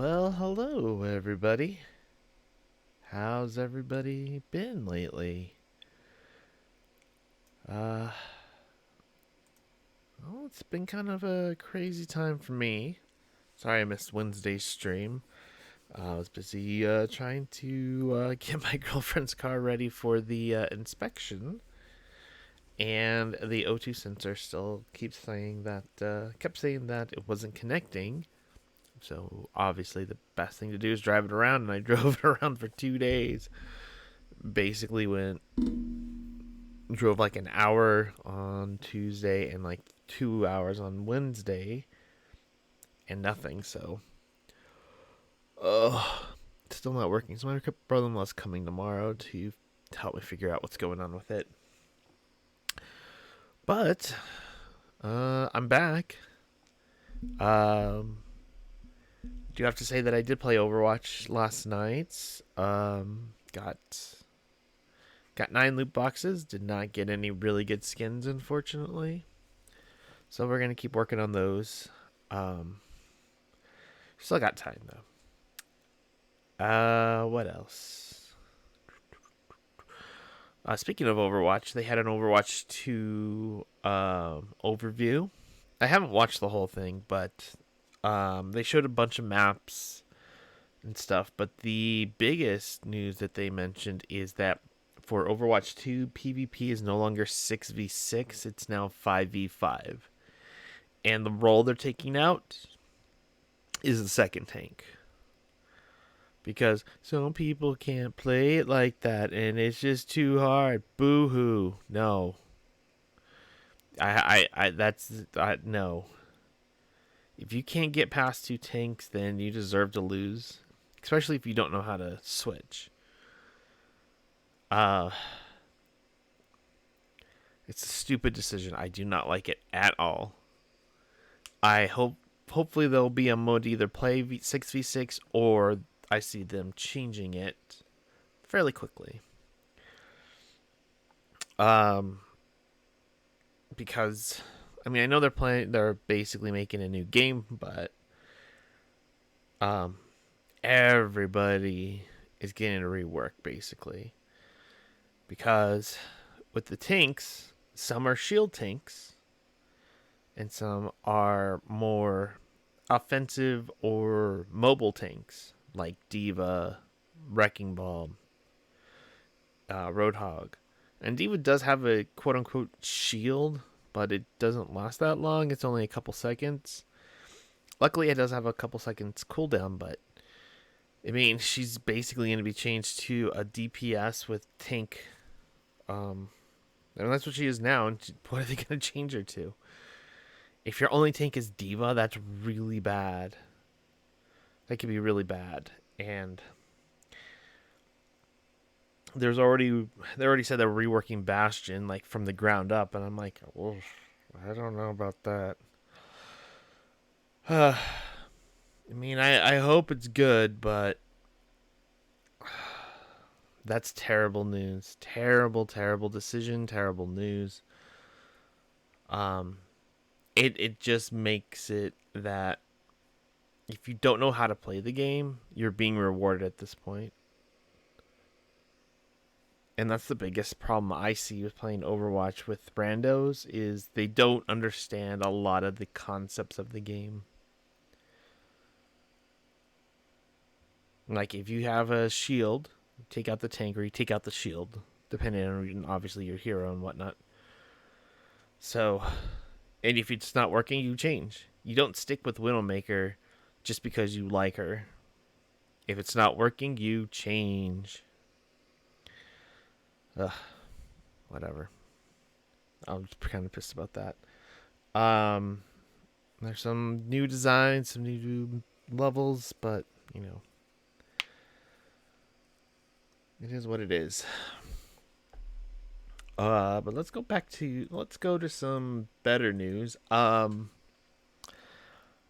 Well, hello everybody. How's everybody been lately? Uh, well, it's been kind of a crazy time for me. Sorry I missed Wednesday's stream. I was busy trying to get my girlfriend's car ready for the inspection, and the O2 sensor still kept saying that it wasn't connecting. So obviously the best thing to do is drive it around, and I drove it around for 2 days. Basically went drove like an hour on Tuesday and like 2 hours on Wednesday and nothing. So, still not working. So my brother-in-law's coming tomorrow to help me figure out what's going on with it. But I'm back. Um, do have to say that I did play Overwatch last night. Got 9 loot boxes. Did not get any really good skins, unfortunately. So we're gonna keep working on those. Um, Still got time though. What else? Speaking of Overwatch, they had an Overwatch 2 overview. I haven't watched the whole thing, but they showed a bunch of maps and stuff. But the biggest news that they mentioned is that for Overwatch 2, PvP is no longer 6v6, it's now 5v5. And the role they're taking out is the second tank. Because some people can't play it like that and it's just too hard. Boo hoo. No. No. If you can't get past 2 tanks, then you deserve to lose. Especially if you don't know how to switch. Uh, it's a stupid decision. I do not like it at all. Hopefully there'll be a mode to either play 6v6 or I see them changing it fairly quickly. Um, because I know they're basically making a new game, but um, everybody is getting a rework basically because with the tanks, some are shield tanks and some are more offensive or mobile tanks like Diva, Wrecking Ball, Roadhog. And Diva does have a quote unquote shield, but it doesn't last that long. It's only a couple seconds. Luckily, it does have a couple seconds cooldown, but she's basically going to be changed to a DPS with tank. And that's what she is now. And what are they going to change her to? If your only tank is Diva, that's really bad. That could be really bad. And they already said they're reworking Bastion like from the ground up, and I'm like, well, I don't know about that. I hope it's good, but that's terrible news. Terrible decision. Terrible news. Um, it just makes it that if you don't know how to play the game, you're being rewarded at this point. And that's the biggest problem I see with playing Overwatch with randos is they don't understand a lot of the concepts of the game. Like if you have a shield, you take out the tank or you take out the shield, depending on obviously your hero and whatnot. So, and if it's not working, you change. You don't stick with Widowmaker just because you like her. If it's not working, you change. Ugh, whatever. I'm just kind of pissed about that. Um, there's some new designs, some new levels, but it is what it is. But let's go to some better news.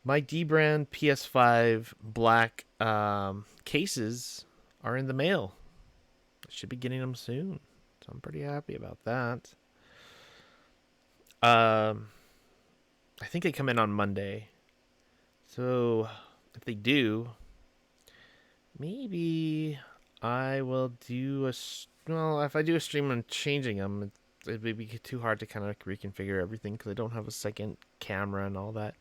My D brand PS5 black cases are in the mail. I should be getting them soon, so I'm pretty happy about that. I think they come in on Monday, so if they do, maybe I will do well, if I do a stream on changing them, it would be too hard to kind of reconfigure everything because I don't have a second camera and all that.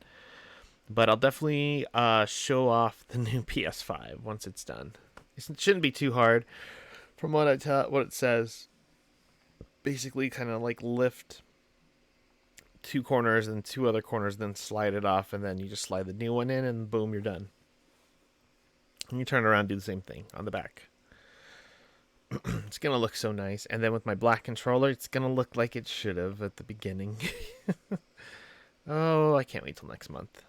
But I'll definitely show off the new PS5 once it's done. It shouldn't be too hard, from what what it says. Basically, kind of like lift two corners and two other corners, then slide it off, and then you just slide the new one in, and boom, you're done. And you turn around and do the same thing on the back. It's gonna look so nice, and then with my black controller, it's gonna look like it should have at the beginning. Oh, I can't wait till next month.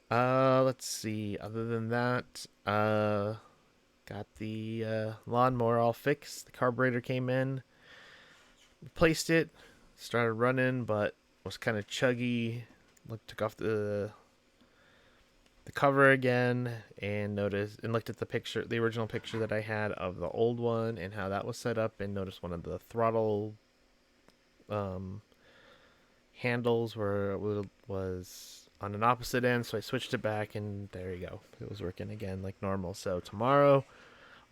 Let's see. Other than that, got the lawnmower all fixed. The carburetor came in, replaced it, started running, but was kind of chuggy. Took off the cover again and looked at the original picture that I had of the old one and how that was set up, and noticed one of the throttle handles was on an opposite end, so I switched it back, and there you go. It was working again like normal. So tomorrow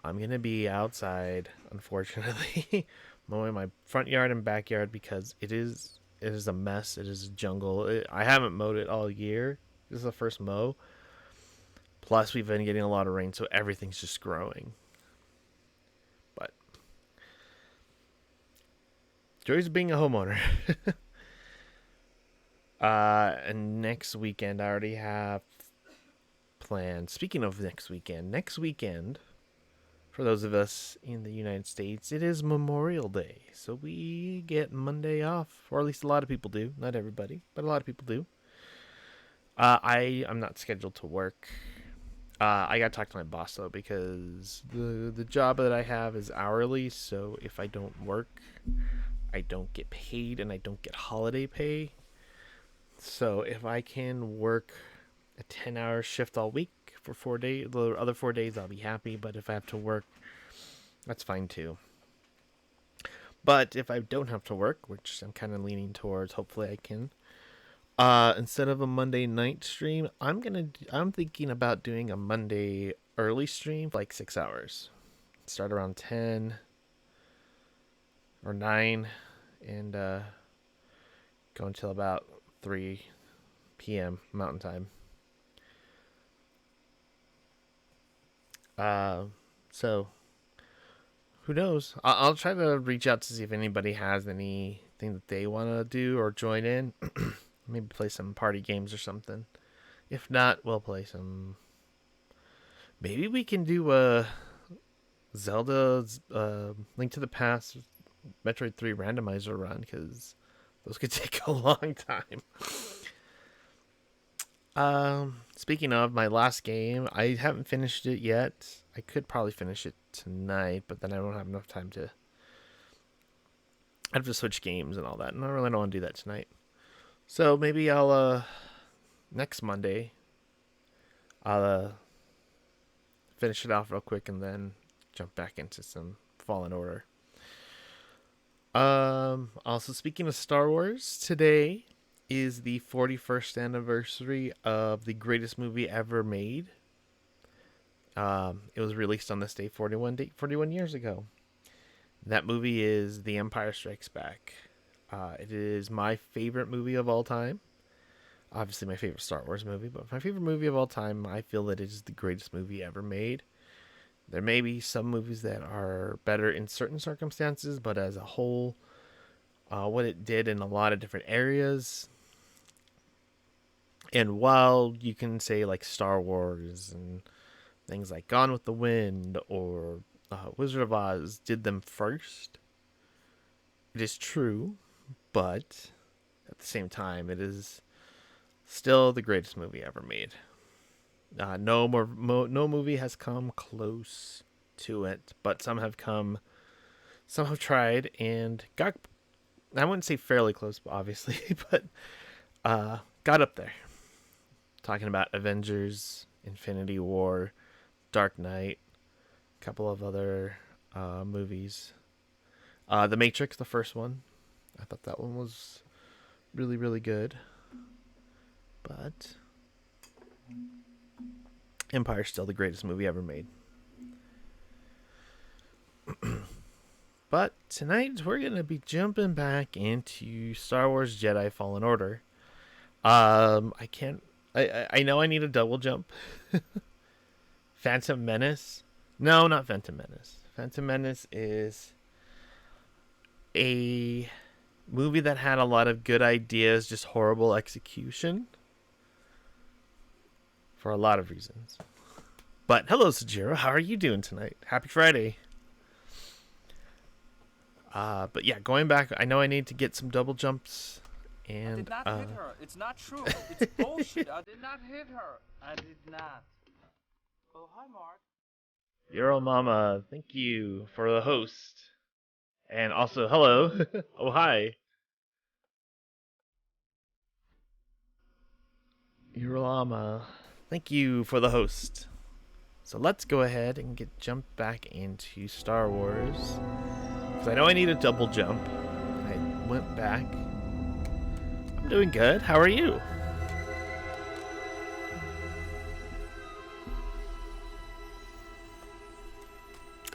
I'm gonna be outside, unfortunately, mowing my front yard and backyard because it is a mess. It is a jungle. I haven't mowed it all year. This is the first mow. Plus, we've been getting a lot of rain, so everything's just growing. But joys of being a homeowner. And next weekend, I already have planned. Speaking of next weekend, for those of us in the United States, it is Memorial Day. So we get Monday off, or at least a lot of people do. Not everybody, but a lot of people do. I'm not scheduled to work. I gotta talk to my boss though, because the job that I have is hourly. So if I don't work, I don't get paid, and I don't get holiday pay. So if I can work a 10-hour shift all week for 4 days, the other 4 days, I'll be happy. But if I have to work, that's fine too. But if I don't have to work, which I'm kind of leaning towards, hopefully I can. Instead of a Monday night stream, I'm thinking about doing a Monday early stream, like 6 hours. Start around 10 or 9, and go until about 3 p.m. Mountain Time. So who knows? I'll try to reach out to see if anybody has anything that they want to do or join in. Maybe play some party games or something. If not, we'll play some. Maybe we can do a Zelda Link to the Past Metroid 3 randomizer run, because those could take a long time. Speaking of my last game, I haven't finished it yet. I could probably finish it tonight, but then I don't have enough time to. I have to switch games and all that, and I really don't want to do that tonight. So maybe I'll next Monday I'll finish it off real quick and then jump back into some Fallen Order. Also, speaking of Star Wars, today is the 41st anniversary of the greatest movie ever made. It was released on this day 41 years ago. That movie is The Empire Strikes Back. It is my favorite movie of all time. Obviously my favorite Star Wars movie, but my favorite movie of all time. I feel that it is the greatest movie ever made. There may be some movies that are better in certain circumstances, but as a whole, what it did in a lot of different areas. And while you can say like Star Wars and things like Gone with the Wind or Wizard of Oz did them first, it is true, but at the same time, it is still the greatest movie ever made. No movie has come close to it, but some have tried and got, I wouldn't say fairly close, obviously, but got up there. Talking about Avengers, Infinity War, Dark Knight, a couple of other movies. The Matrix, the first one. I thought that one was really, really good. But Empire's still the greatest movie ever made. But tonight we're gonna be jumping back into Star Wars Jedi Fallen Order. I can't. I know I need a double jump. Phantom Menace. No, not Phantom Menace. Phantom Menace is a movie that had a lot of good ideas, just horrible execution. For a lot of reasons. But hello, Sajiro. How are you doing tonight? Happy Friday. But yeah, going back, I know I need to get some double jumps. And, I did not hit her. It's not true. It's bullshit. I did not hit her. I did not. Oh, hi, Mark. Euro Mama, thank you for the host. And also, hello. Oh, hi. Euro Mama, thank you for the host. So let's go ahead and jump back into Star Wars. Because I know I need a double jump. I went back. I'm doing good. How are you?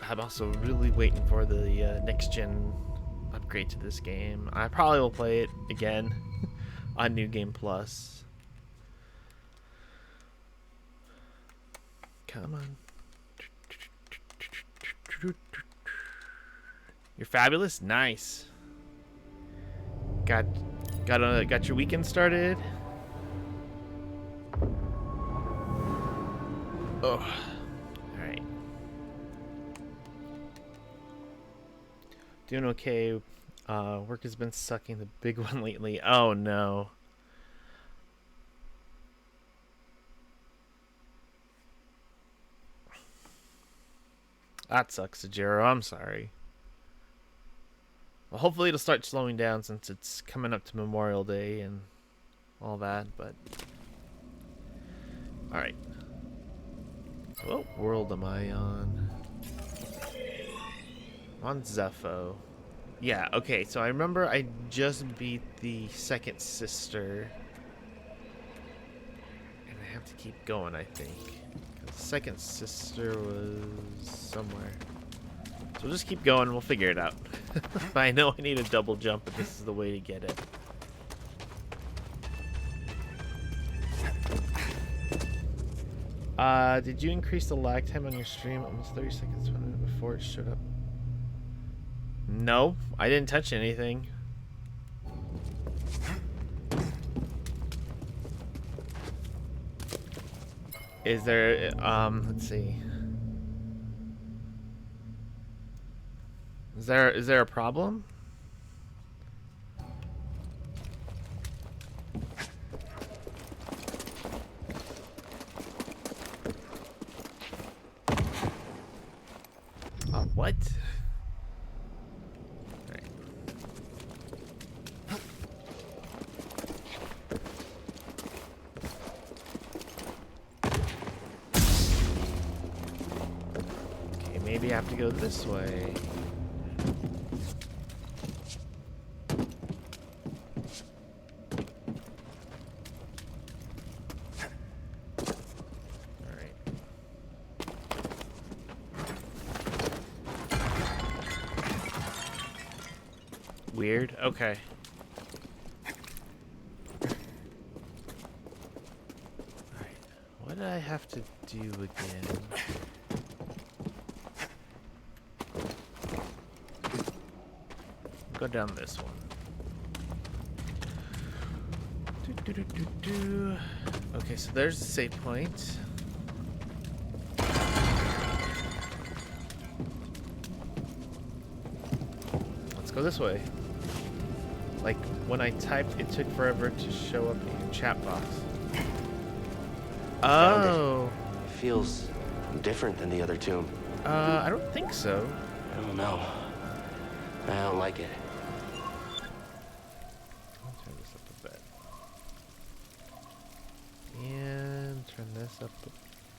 I'm also really waiting for the next gen upgrade to this game. I probably will play it again on New Game Plus. Come on. You're fabulous. Nice. Got your weekend started. Oh, all right. Doing okay. Work has been sucking the big one lately. Oh no. That sucks, Sajiro. I'm sorry. Well, hopefully it'll start slowing down since it's coming up to Memorial Day and all that, but... Alright. What world am I on? I'm on Zepho. Yeah, okay, so I remember I just beat the second sister. And I have to keep going, I think. The second sister was somewhere. So we'll just keep going and we'll figure it out. But I know I need a double jump, and this is the way to get it. Did you increase the lag time on your stream almost 30 seconds before it showed up? No, I didn't touch anything. Is there, let's see. Is there a problem? What? Right. Okay, maybe I have to go this way. Weird. Okay. Alright. What did I have to do again? Go down this one. Okay, so there's the save point. Let's go this way. Like, when I typed, it took forever to show up in your chat box. Oh. It feels different than the other tomb. I don't think so. I don't know. I don't like it. I'll turn this up a bit. And turn this up a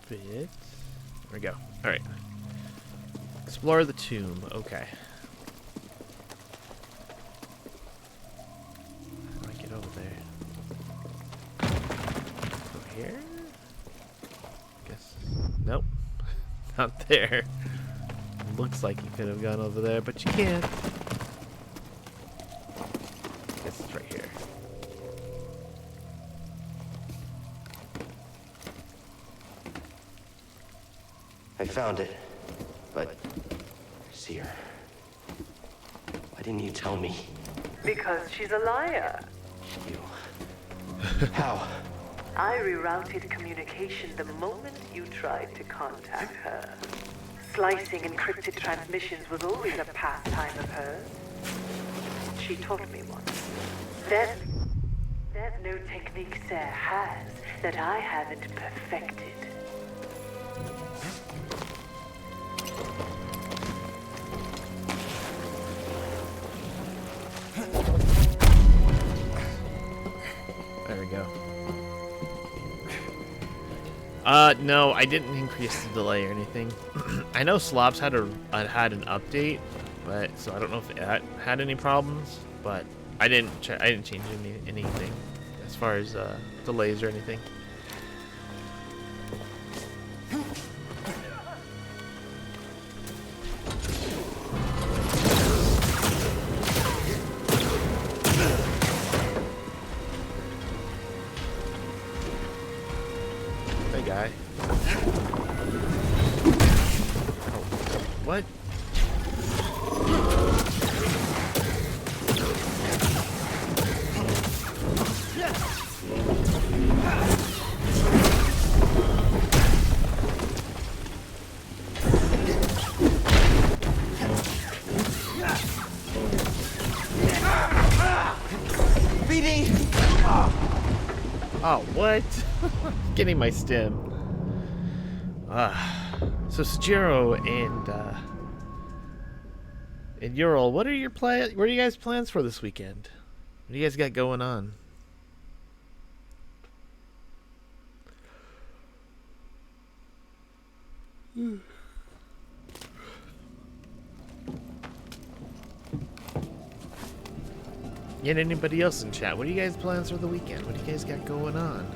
bit. There we go. Alright. Explore the tomb. Okay. Over there. Over here? Guess. not there. Looks like you could have gone over there, but you can't. Guess it's right here. I found it, but I see her. Why didn't you tell me? Because she's a liar. You. How? I rerouted communication the moment you tried to contact her. Slicing encrypted transmissions was always a pastime of hers. She taught me once. There's no technique Sarah has that I haven't perfected. There we go. No, I didn't increase the delay or anything. I know Slobs had had an update, but so I don't know if it had any problems. But I didn't change anything as far as delays or anything. Hey, guy. Oh, what? Oh, what? Getting my stim. So Sujiro and Ural, what are your what are you guys' plans for this weekend? What do you guys got going on? And anybody else in chat? What are you guys' plans for the weekend? What do you guys got going on?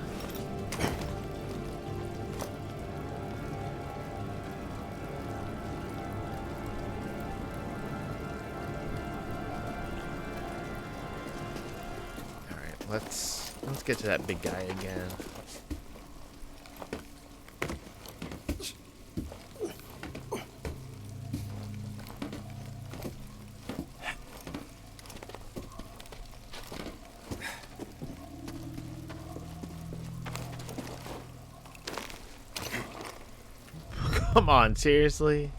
All right, let's get to that big guy again. Come on, seriously?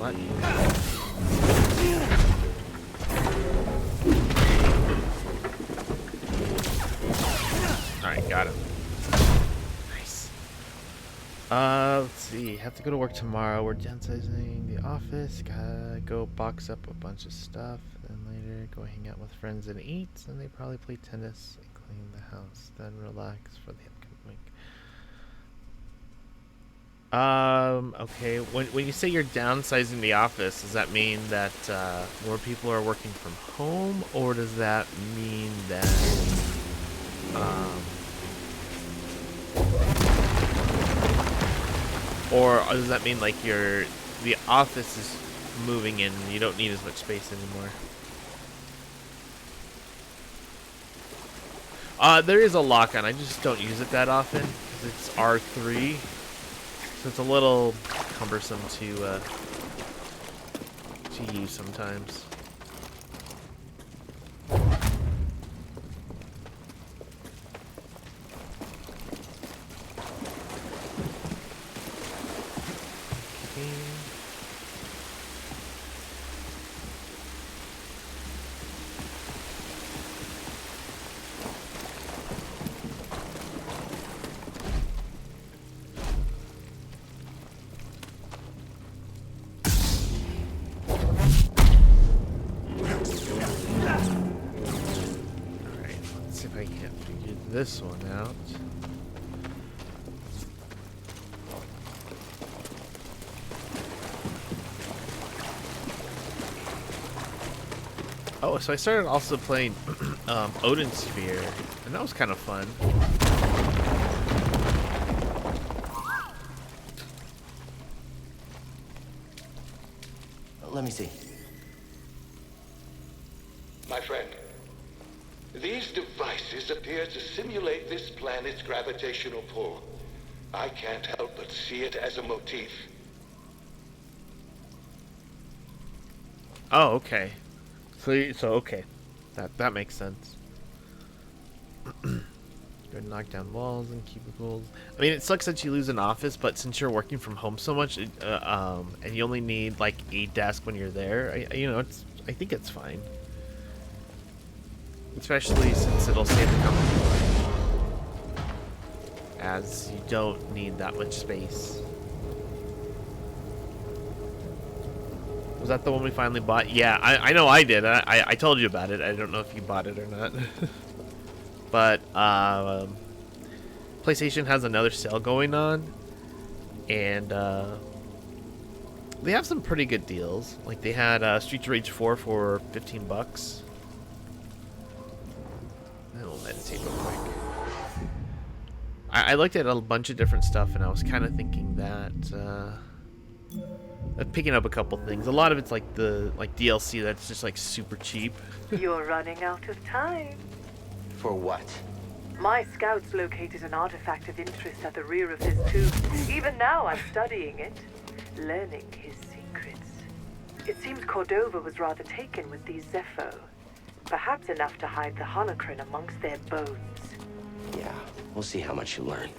What? Alright, got him. Nice. Let's see. Have to go to work tomorrow. We're downsizing the office. Gotta go box up a bunch of stuff. Then later, go hang out with friends and eat. And they probably play tennis and clean the house. Then relax for the upcoming week. Okay. When you say you're downsizing the office, does that mean that more people are working from home, or does that mean that Or does that mean like the office is moving in and you don't need as much space anymore? There is a lock on. I just don't use it that often because it's R3, so it's a little cumbersome to use sometimes. This one out. Oh, so I started also playing Odin Sphere, and that was kind of fun. Let me see. My friend, these devices appear to simulate this planet's gravitational pull. I can't help but see it as a motif. Oh, okay. So okay, that makes sense. Go knock down walls and cubicles. I mean, it sucks that you lose an office, but since you're working from home so much, and you only need like a desk when you're there, I think it's fine. Especially since it'll save the company money, as you don't need that much space. Was that the one we finally bought? Yeah, I know I did. I told you about it. I don't know if you bought it or not. But PlayStation has another sale going on, and they have some pretty good deals. Like they had Streets of Rage 4 for $15. I'll meditate real quick. I looked at a bunch of different stuff, and I was kind of thinking that picking up a couple things. A lot of it's like DLC that's just like super cheap. You're running out of time. For what? My scouts located an artifact of interest at the rear of his tomb. Even now I'm studying it, learning his secrets. It seems Cordova was rather taken with these Zepho. Perhaps enough to hide the holocron amongst their bones. Yeah, we'll see how much you learn.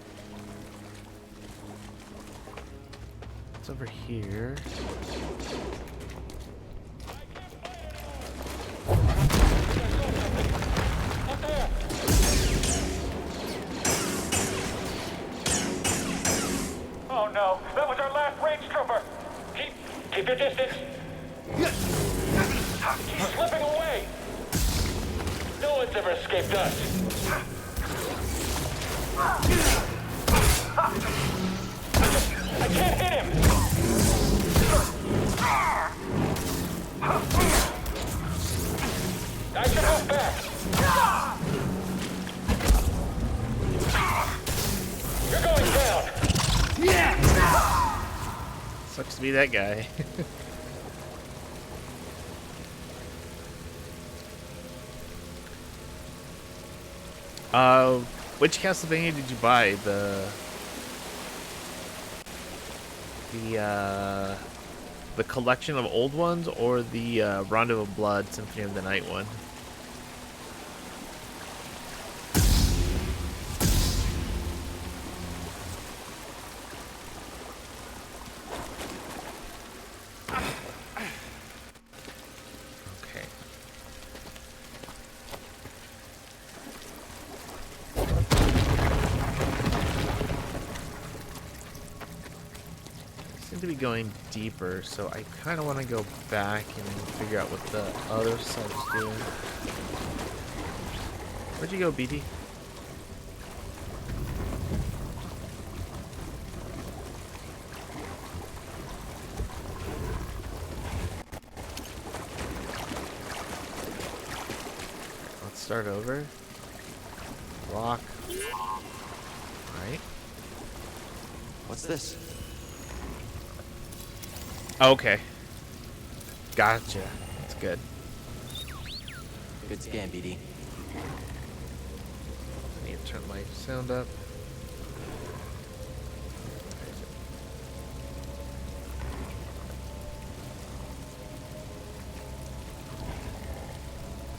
It's over here. Oh no, that was our last range trooper! Keep your distance! He's slipping away! No one's ever escaped us! I can't hit him! I should move back! You're going down! Sucks to be that guy. Which Castlevania did you buy? The collection of old ones, or the Rondo of Blood Symphony of the Night one? Okay. Seem to be going deeper, so I kind of want to go back and figure out what the other side's doing. Where'd you go, BD? Let's start over. Rock. Alright. What's this? Okay. Gotcha. That's good. Good scan, BD. I need to turn my sound up.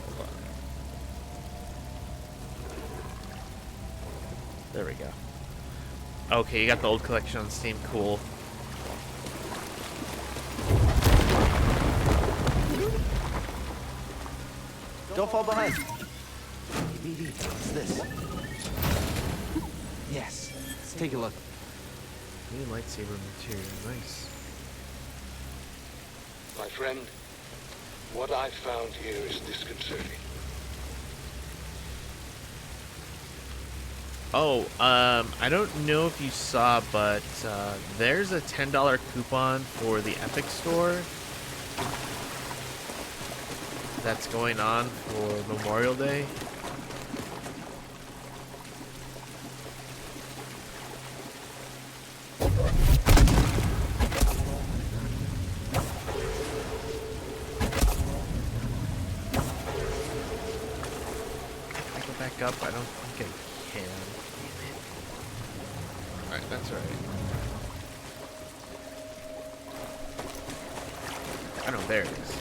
Hold on. There we go. Okay, you got the old collection on Steam. Cool. Don't fall behind. Hey, BD, what's this? Yes. Let's take a look. New lightsaber material. Nice. My friend, what I found here is disconcerting. Oh, I don't know if you saw, but there's a $10 coupon for the Epic Store that's going on for Memorial Day. Can I go back up? I don't think I can. Alright, that's alright. I know, there it is.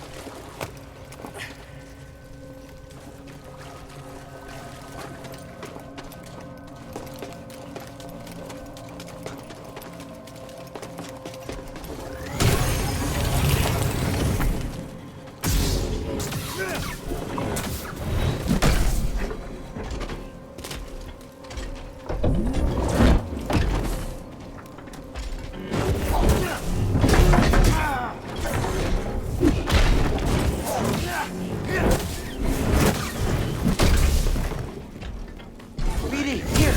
BD, here!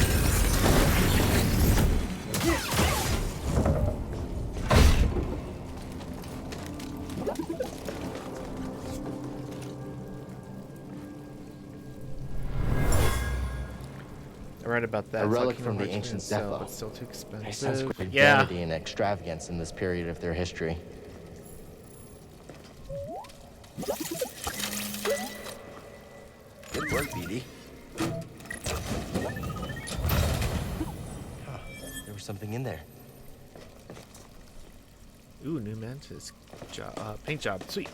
I'm right about that. A It's relic like from the Kingdom Hearts ancient itself, Death but still too I sense expensive. great Yeah. vanity and extravagance in this period of their history. Good work, BD. Huh, there was something in there. Ooh, new mantis paint job. Sweet.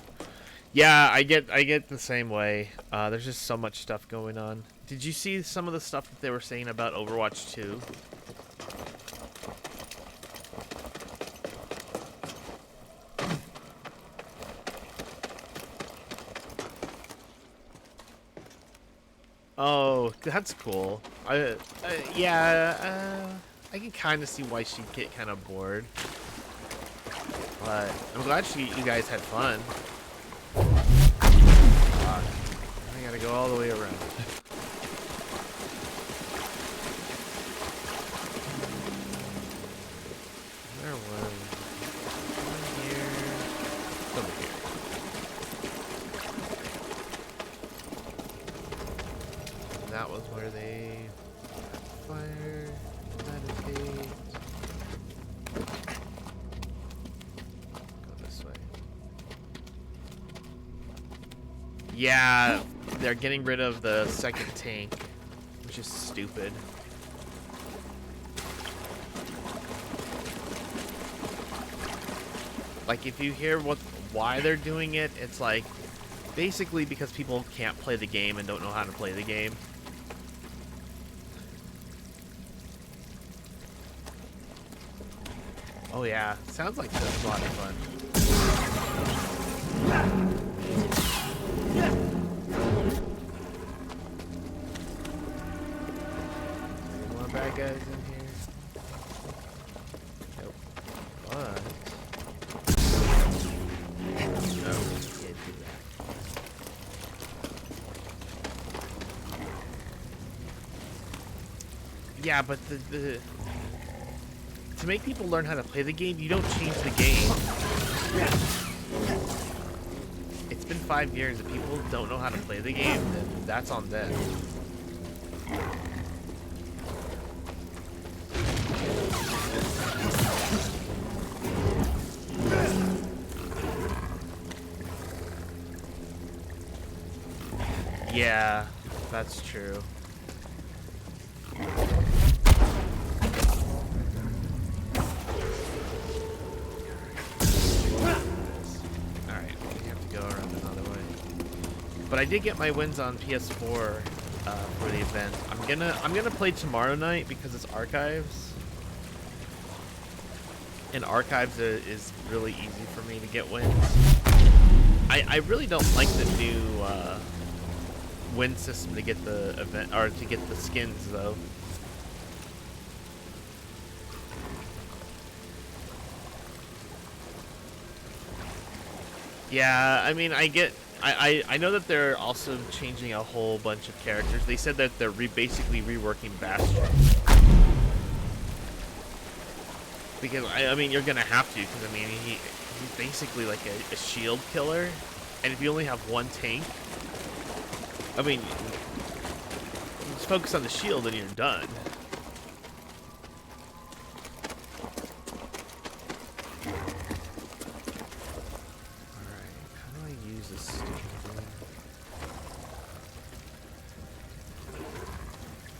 Yeah, I get the same way. There's just so much stuff going on. Did you see some of the stuff that they were saying about Overwatch 2? Oh, that's cool. Yeah, I can kind of see why she'd get kind of bored. But I'm glad you guys had fun. I gotta go all the way around. Where was one here? Over here. That was where they fire, meditate. Go this way. Yeah, they're getting rid of the second tank, which is stupid. Like, if you hear why they're doing it, it's like basically because people can't play the game and don't know how to play the game. Oh yeah, sounds like that's a lot of fun. Any more bad guys in here? Nope. But no, we can't do that. Yeah, but the to make people learn how to play the game, you don't change the game. It's been 5 years. If people don't know how to play the game, then that's on them. Yeah, that's true. Alright, we have to go around another way. But I did get my wins on PS4 for the event. I'm gonna play tomorrow night because it's archives. And archives is really easy for me to get wins. I really don't like the new win system to get the event or to get the skins though. Yeah, I mean, I know that they're also changing a whole bunch of characters. They said that they're basically reworking Bastion. Because, I mean, you're gonna have to, because, I mean, he's basically like a shield killer. And if you only have one tank, I mean, just focus on the shield and you're done.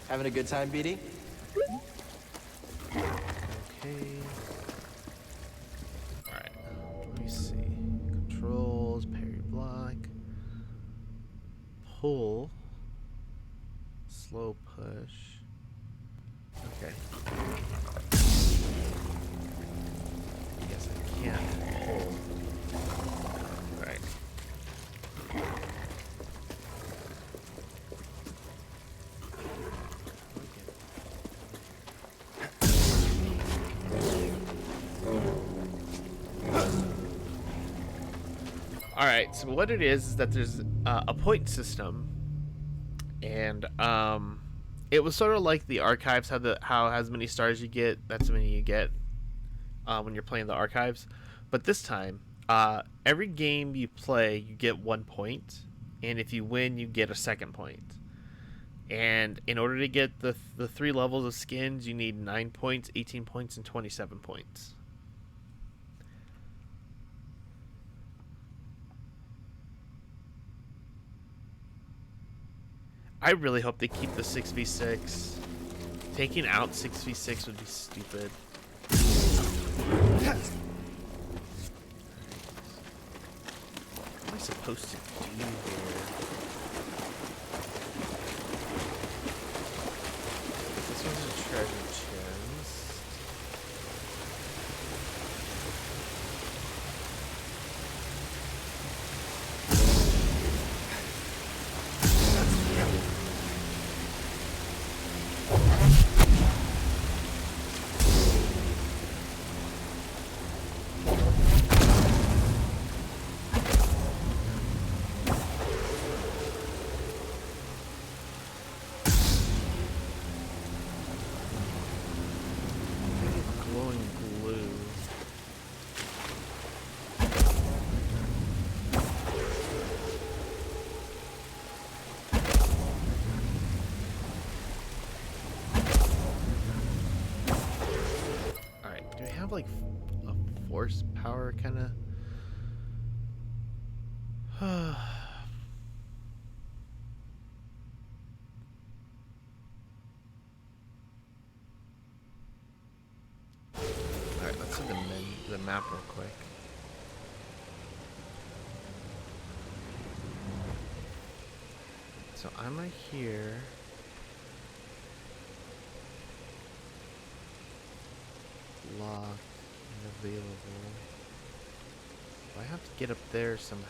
Having a good time, BD? Okay. Alright. Let me see. Controls, parry block. Pull. Slow push. Okay. I guess I can't pull. Alright. Alright, so what it is that there's a point system, and it was sort of like the archives, how as many stars you get, that's how many you get when you're playing the archives. But this time, every game you play, you get 1 point, and if you win, you get a second point. And in order to get the 3 levels of skins, you need 9 points, 18 points, and 27 points. I really hope they keep the 6v6. Taking out 6v6 would be stupid. What am I supposed to do here? This one's a treasure chest. Glowing glue. Alright, do we have like a force power kind of? Alright, let's see the map real quick. So I'm right here. Locked and available. I have to get up there somehow.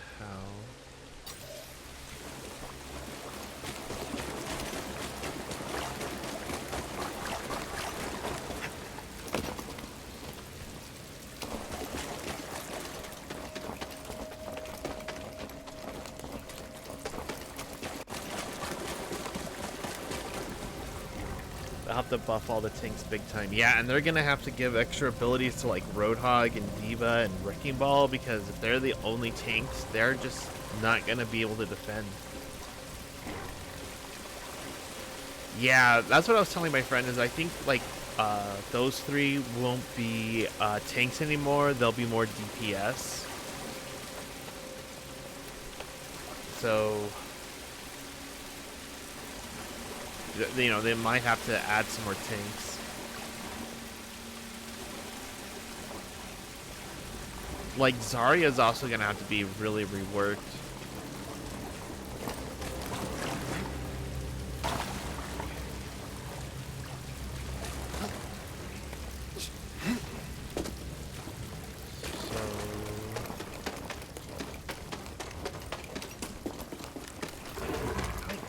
I'll have to buff all the tanks big time. Yeah, and they're gonna have to give extra abilities to like Roadhog and Diva and Wrecking Ball, because if they're the only tanks, they're just not gonna be able to defend. Yeah, that's what I was telling my friend, is I think like those 3 won't be tanks anymore. They'll be more DPS. So You know, they might have to add some more tanks. Like, Zarya's also gonna have to be really reworked.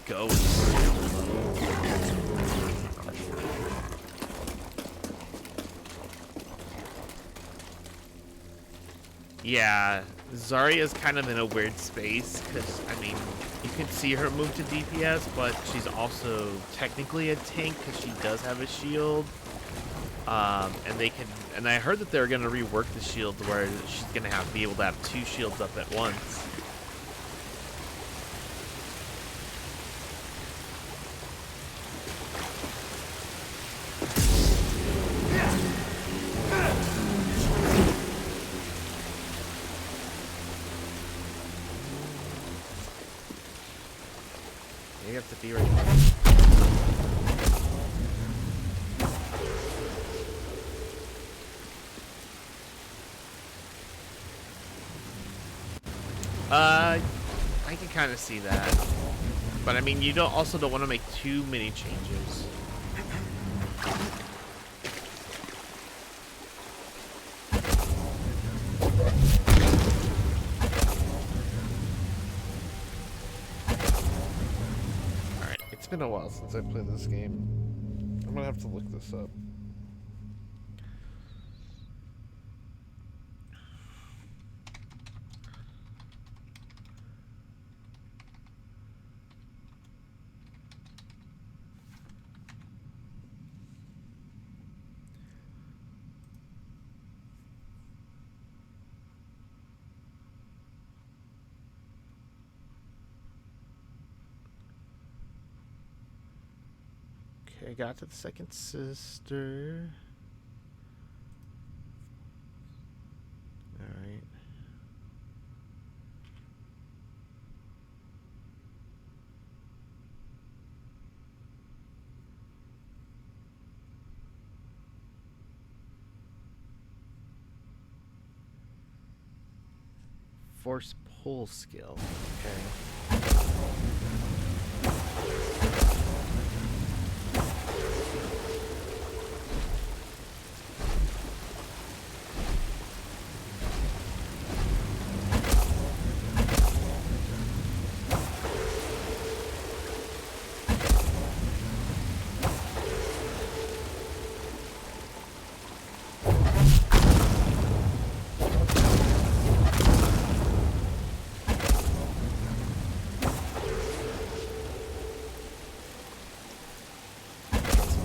Go. Yeah, Zarya's kind of in a weird space because, I mean, you can see her move to DPS, but she's also technically a tank because she does have a shield. And I heard that they're gonna rework the shield where she's gonna have to be able to have 2 shields up at once. You have to be right there. I can kind of see that, but I mean, you also don't want to make too many changes. All right, it's been a while since I played this game. I'm gonna have to look this up. Okay, got to the second sister. Alright. Force pull skill. Okay.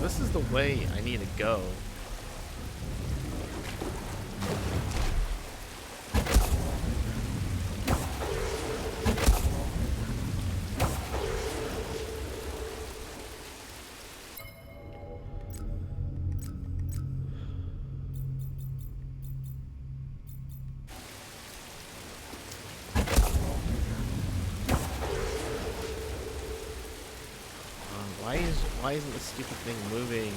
This is the way I need to go. Why isn't this stupid thing moving?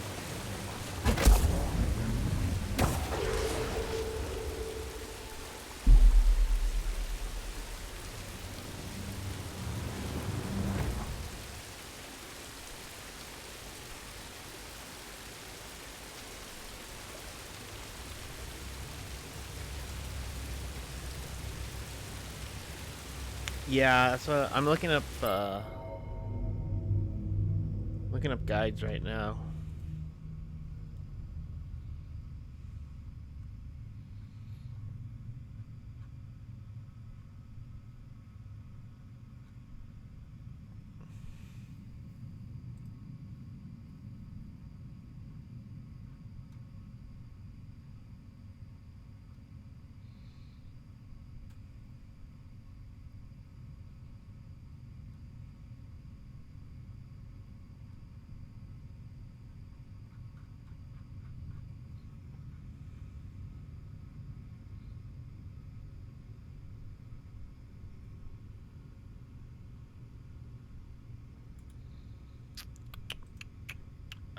Yeah, so I'm looking up guides right now.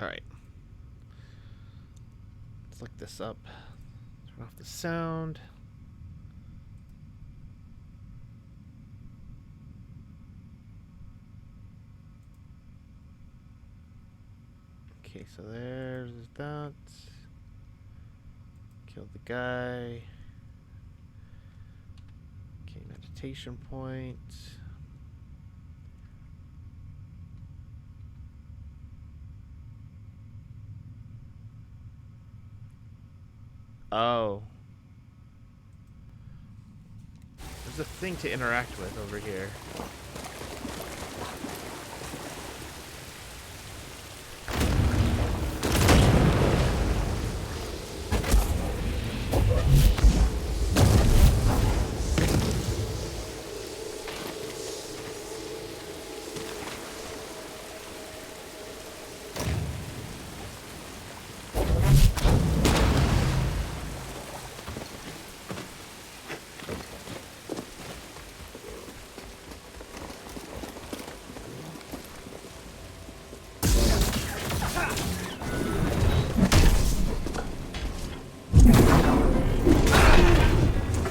Alright. Let's look this up. Turn off the sound. Okay, so there's that. Killed the guy. Okay, meditation point. Oh. There's a thing to interact with over here.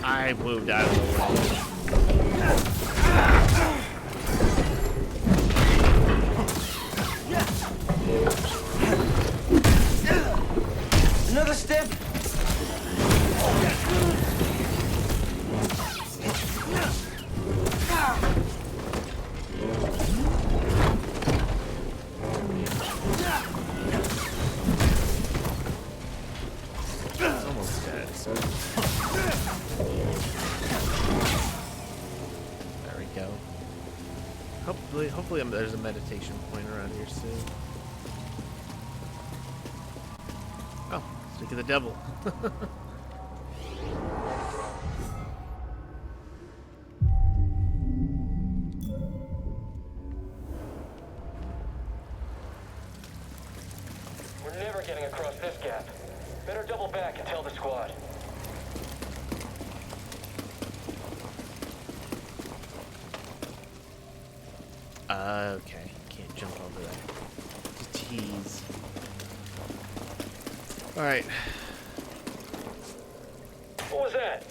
I moved out of the way. Another step. It's almost dead. There we go. Hopefully there's a meditation point around here soon. Oh, speak of the devil. We're never getting across this gap. Better double back and tell the squad. Okay. Can't jump over there. Just tease. Alright. What was that?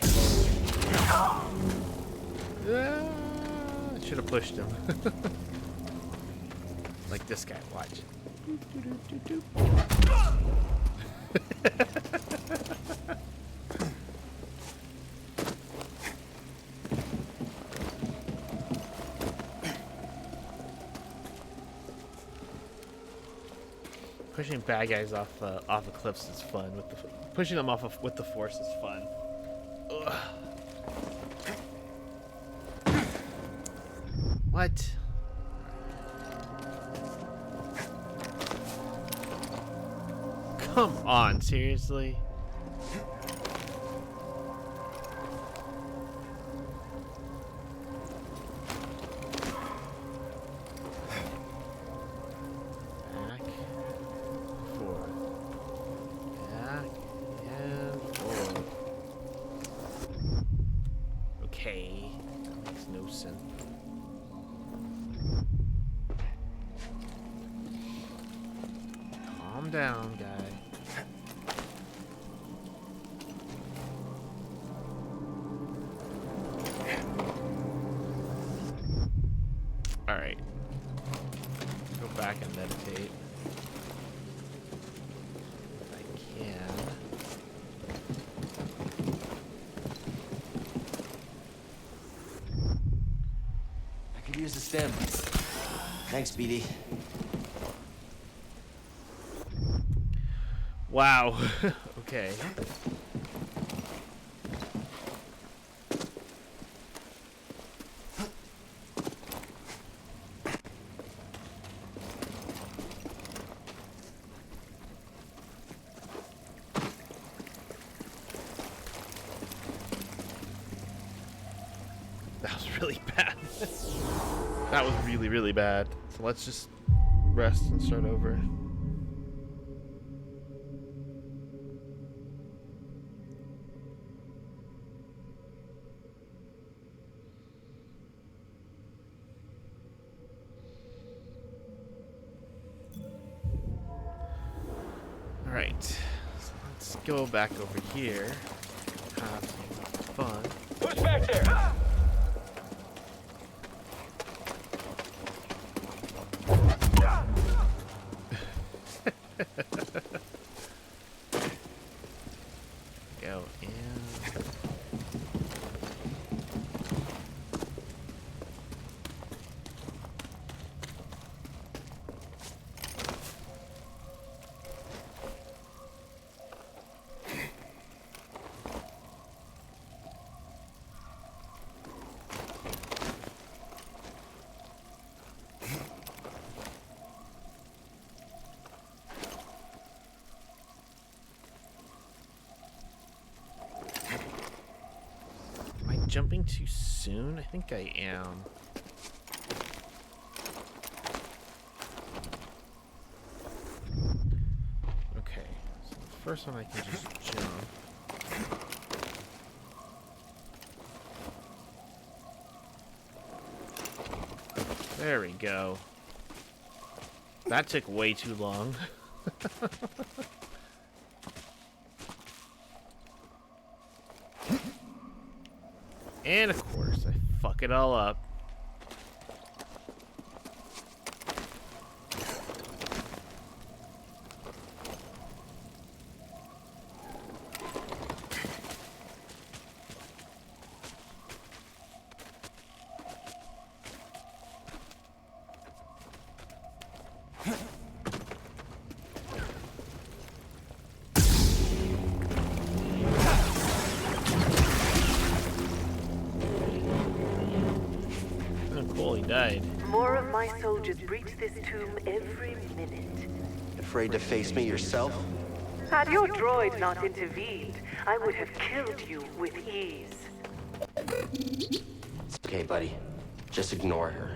I should have pushed him. Like this guy, watch. Pushing bad guys off of cliffs is fun. Pushing them with the force is fun. Ugh. What? Come on, seriously? Back, forth. Back and forth. Okay, that makes no sense. Calm down, guy. Alright. Go back and meditate. If I can. I could use the stem. Thanks, BD. Wow. Okay. That was really bad. That was really, really bad. So let's just rest and start over. let's go back over here. Have some fun. Who's back there? Go in. Jumping too soon? I think I am. Okay, so the first one I can just jump. There we go. That took way too long. And of course, I fuck it all up. Died. More of my soldiers breach this tomb every minute. Afraid to face me yourself? Had your droid not intervened, I would have killed you with ease. It's okay, buddy. Just ignore her.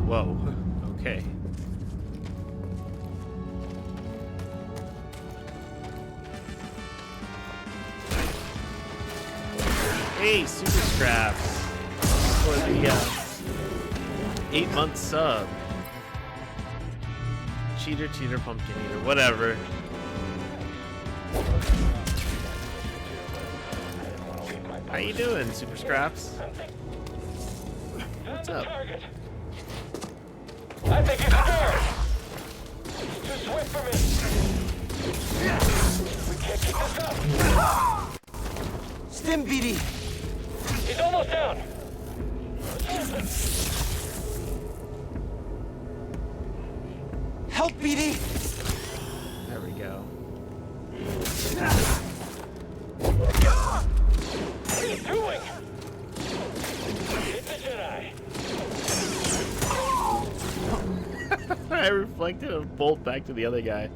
Whoa. Okay. Hey, super scraps for the 8-month sub. Cheater, pumpkin eater, whatever. How you doing, super scraps? What's up? I think he's scared. Too swift for me. We can't keep this up. Stim, BD! He's almost down. Help, BD! There we go. What are you doing? Hit the Jedi. I reflected a bolt back to the other guy.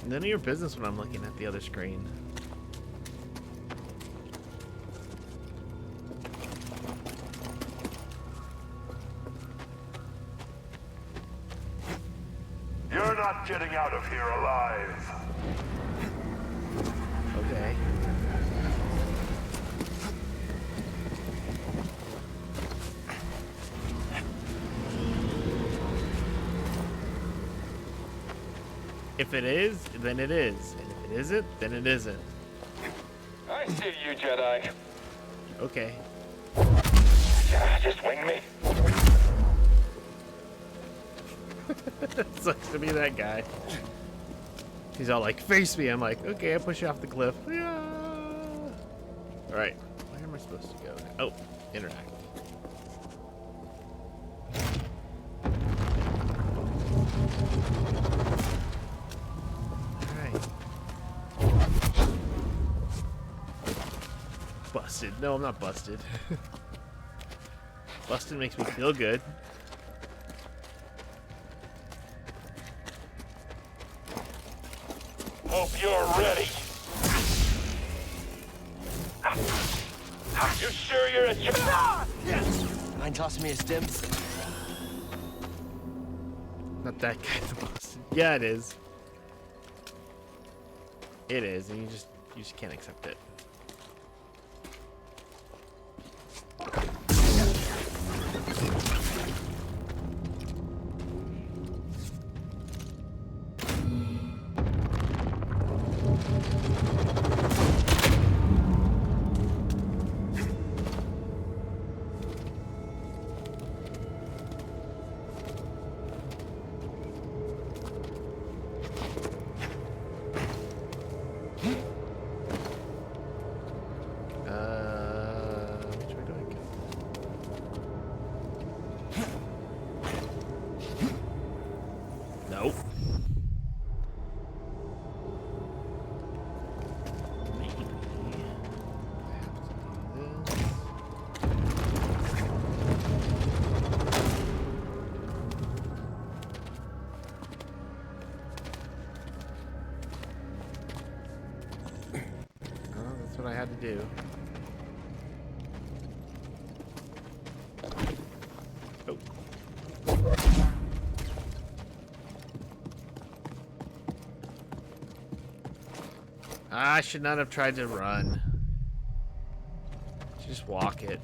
None of your business when I'm looking at the other screen. You're not getting out of here alive. Okay. If it is, then it is. And if it isn't, then it isn't. I see you, Jedi. Okay. Just wing me. Sucks to be that guy. He's all like, face me. I'm like, okay, I push you off the cliff. Yeah. Alright. Where am I supposed to go? Oh, interact. Busted. No, I'm not busted. Busted makes me feel good. Hope you're ready. You sure you're a Jedi? Mind tossing me a stim? Not that kind of Boston. Yeah, it is. It is, and you just can't accept it. Which way do I go? Nope. Maybe I have to do this. Oh, that's what I had to do. Oh. I should not have tried to run. Just walk it.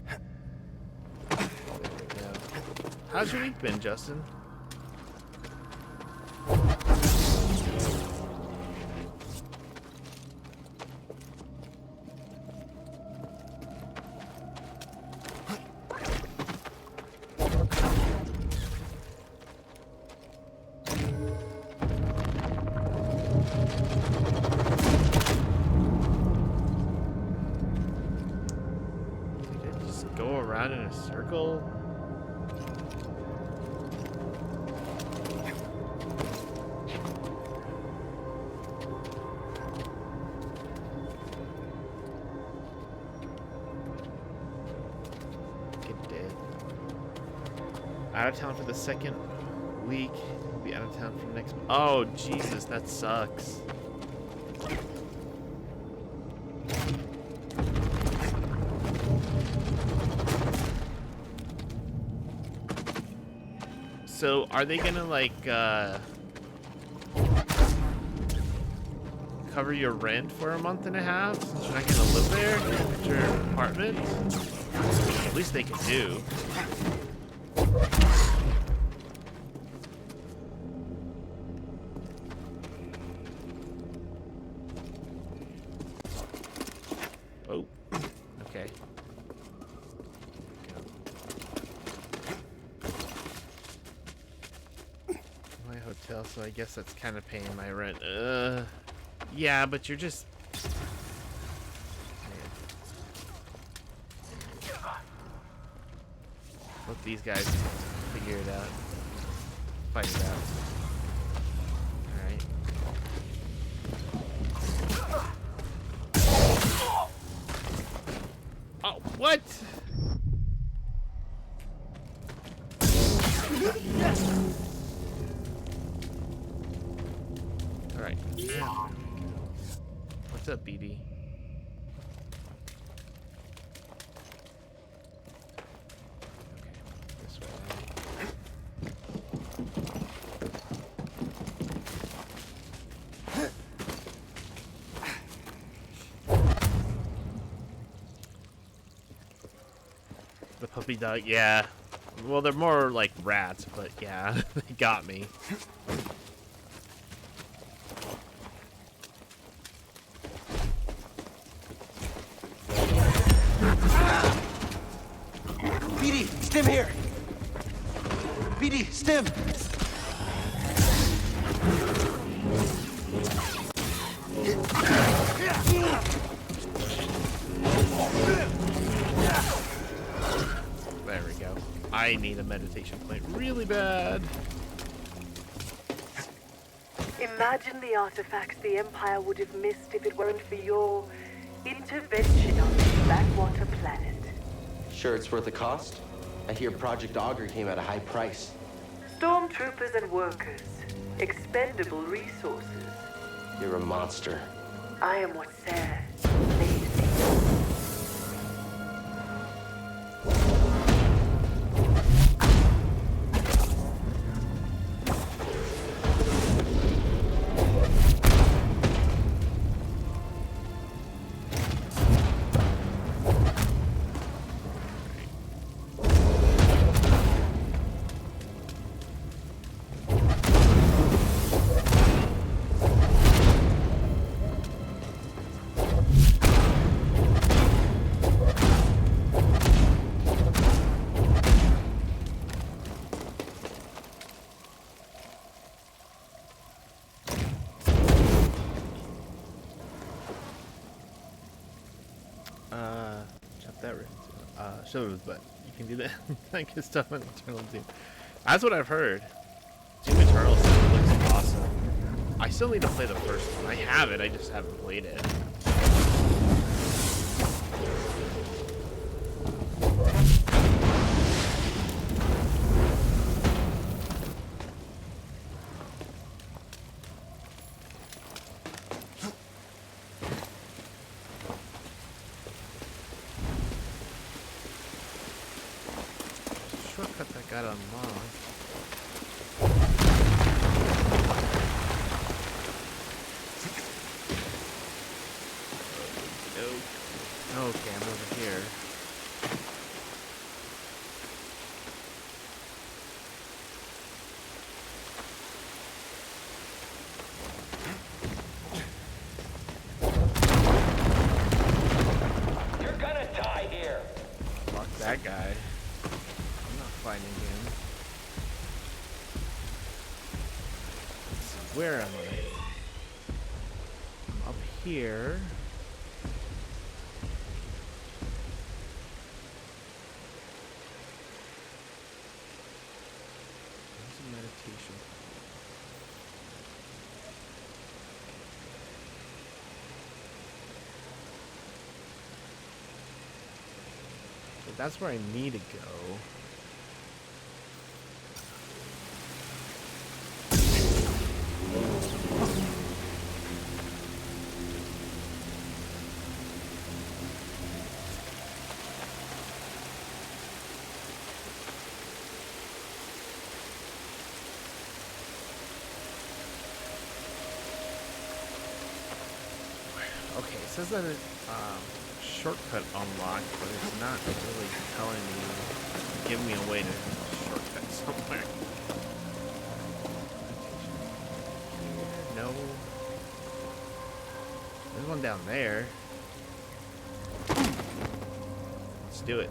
There we go. How's your week been, Justin? Did it just go around in a circle? Get dead. Out of town for the second week. Be out of town for next. Oh Jesus, that sucks. So, are they gonna like cover your rent for a month and a half since you're not gonna live there at your apartment? At least they can do. Oh, okay. My hotel, so I guess that's kind of paying my rent. Yeah, but you're just. Let these guys figure it out. Fight it out. Alright. Oh, what? Alright. What's up, BD? Okay, this way. The puppy dog, yeah. Well, they're more like rats, but yeah, they got me. BD, stim here. BD, stim. There we go. I need a meditation point really bad. Imagine the artifacts the Empire would have missed if it weren't for your intervention on this backwater planet. Sure it's worth the cost? I hear Project Augur came at a high price. Stormtroopers and workers. Expendable resources. You're a monster. I am what Sarah made me. shows, but you can do that like good stuff on Eternal Doom. That's what I've heard. Doom Eternal still looks awesome. I still need to play the first one. I have it, I just haven't played it. Shortcut that got unlocked. Okay, I'm over here. You're gonna die here. Fuck that guy. I'm not fighting him. Let's see, where am I? I'm up here. Meditation. So that's where I need to go. Okay, it says that it shortcut unlocked, but it's not really telling me, giving me a way to shortcut somewhere. No. There's one down there. Let's do it.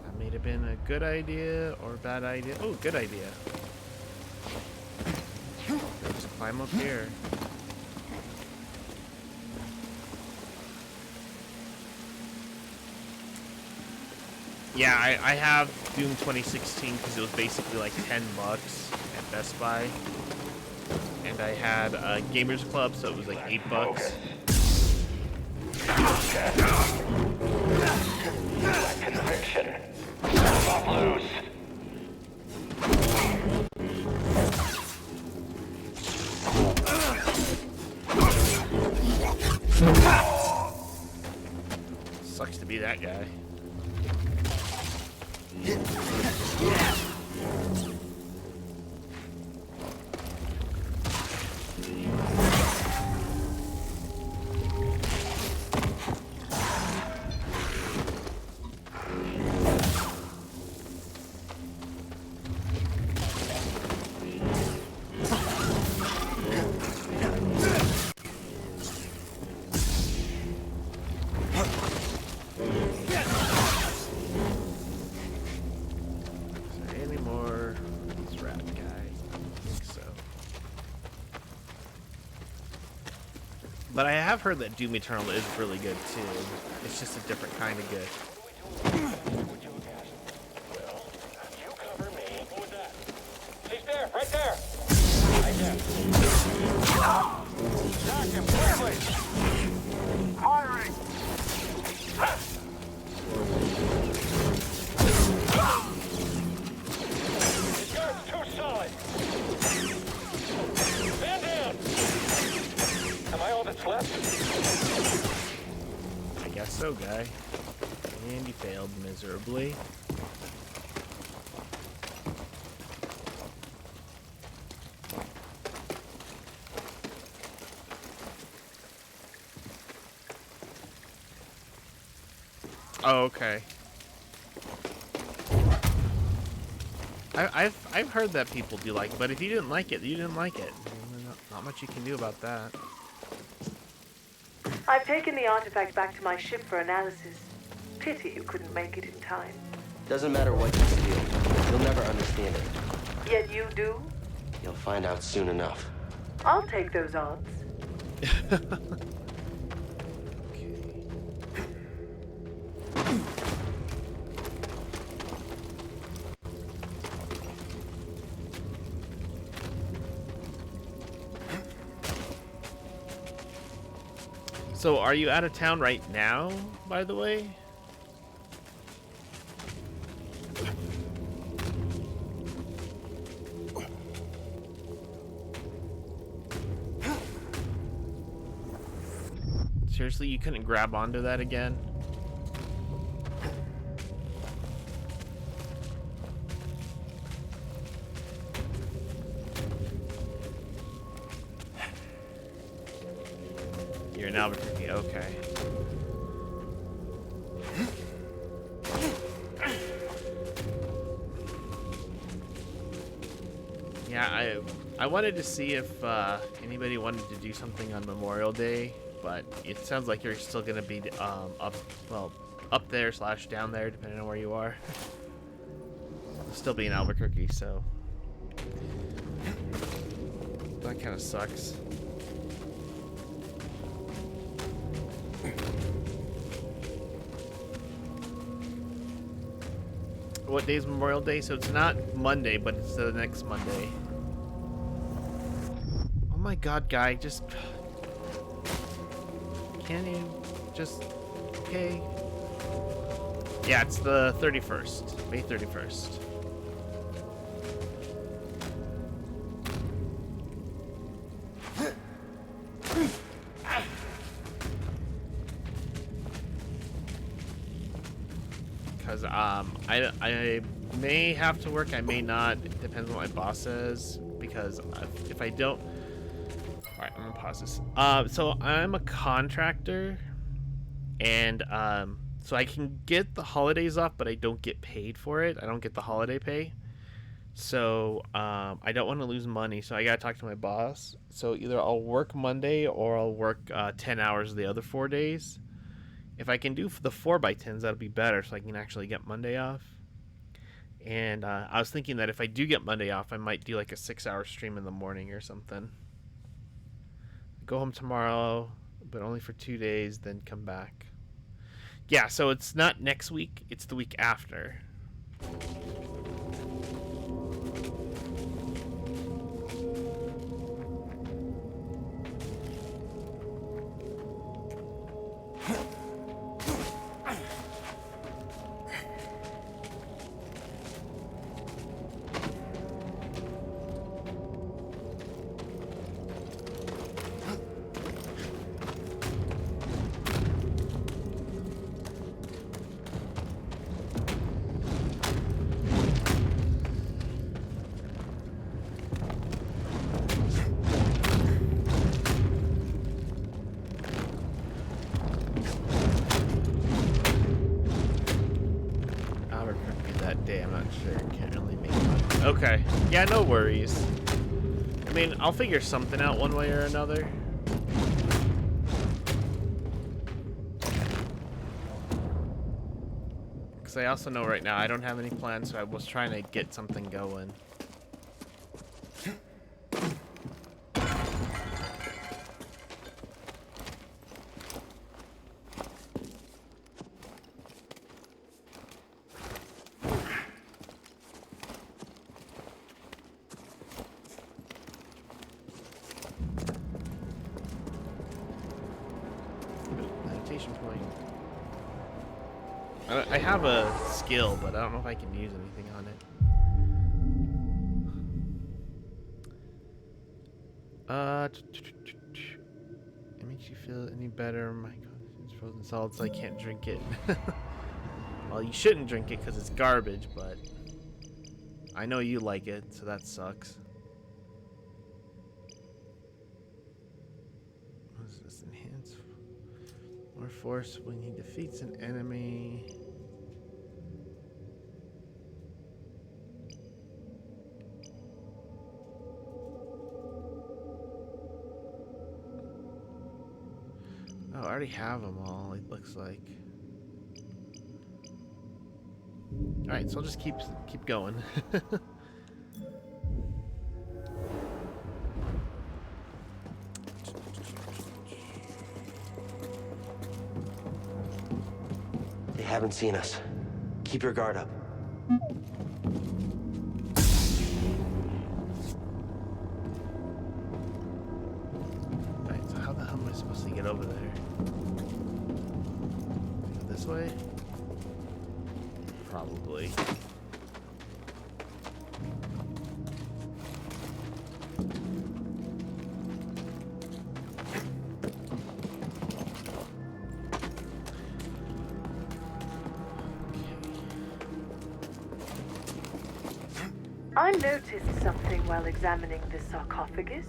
That may have been a good idea or a bad idea. Oh, good idea. Just climb up here. Yeah, I have Doom 2016 because it was basically like $10 at Best Buy. And I had Gamers Club, so it was like $8. Conviction. Stop loose. Sucks to be that guy. But I have heard that Doom Eternal is really good too. It's just a different kind of good. You cover me. What was that? He's there, right there. Right there. Knock him, quickly. Firing. His guard's too solid. Man down. Am I all that's left? I guess so, guy. And you failed miserably. Oh, okay. I've heard that people do like it, but if you didn't like it, you didn't like it. Not much you can do about that. I've taken the artifact back to my ship for analysis. Pity you couldn't make it in time. Doesn't matter what you steal. You'll never understand it. Yet you do? You'll find out soon enough. I'll take those odds. So, are you out of town right now, by the way? Seriously, you couldn't grab onto that again? You're in Albuquerque, okay. Yeah, I wanted to see if anybody wanted to do something on Memorial Day, but it sounds like you're still gonna be up there slash down there, depending on where you are. You'll still be in Albuquerque, so that kind of sucks. What day is Memorial Day? So it's not Monday, but it's the next Monday. Oh my god, guy, just... Can you just... Okay. Yeah, it's the 31st. May 31st. Because I may have to work, I may not. It depends on what my boss says. Because if I don't... Alright, I'm gonna pause this. So I'm a contractor, and so I can get the holidays off, but I don't get paid for it. I don't get the holiday pay. So I don't want to lose money, so I gotta talk to my boss. So either I'll work Monday or I'll work 10 hours the other 4 days. If I can do the 4x10s, that'll be better, so I can actually get Monday off. And I was thinking that if I do get Monday off, I might do like a 6-hour stream in the morning or something. Go home tomorrow, but only for 2 days, then come back. Yeah, so it's not next week, it's the week after. Okay. Yeah, no worries. I mean, I'll figure something out one way or another. Because I also know right now I don't have any plans, so I was trying to get something going. I have a skill, but I don't know if I can use anything on it. It makes you feel any better. My God, it's frozen solid, so I can't drink it. Well, you shouldn't drink it because it's garbage, but I know you like it, so that sucks. What is this? Enhance more force when he defeats an enemy. Oh, I already have them all, it looks like. Alright, so I'll just keep going. haven't seen us. Keep your guard up. Right, so how the hell am I supposed to get over there? Go this way? Probably. I noticed something while examining the sarcophagus.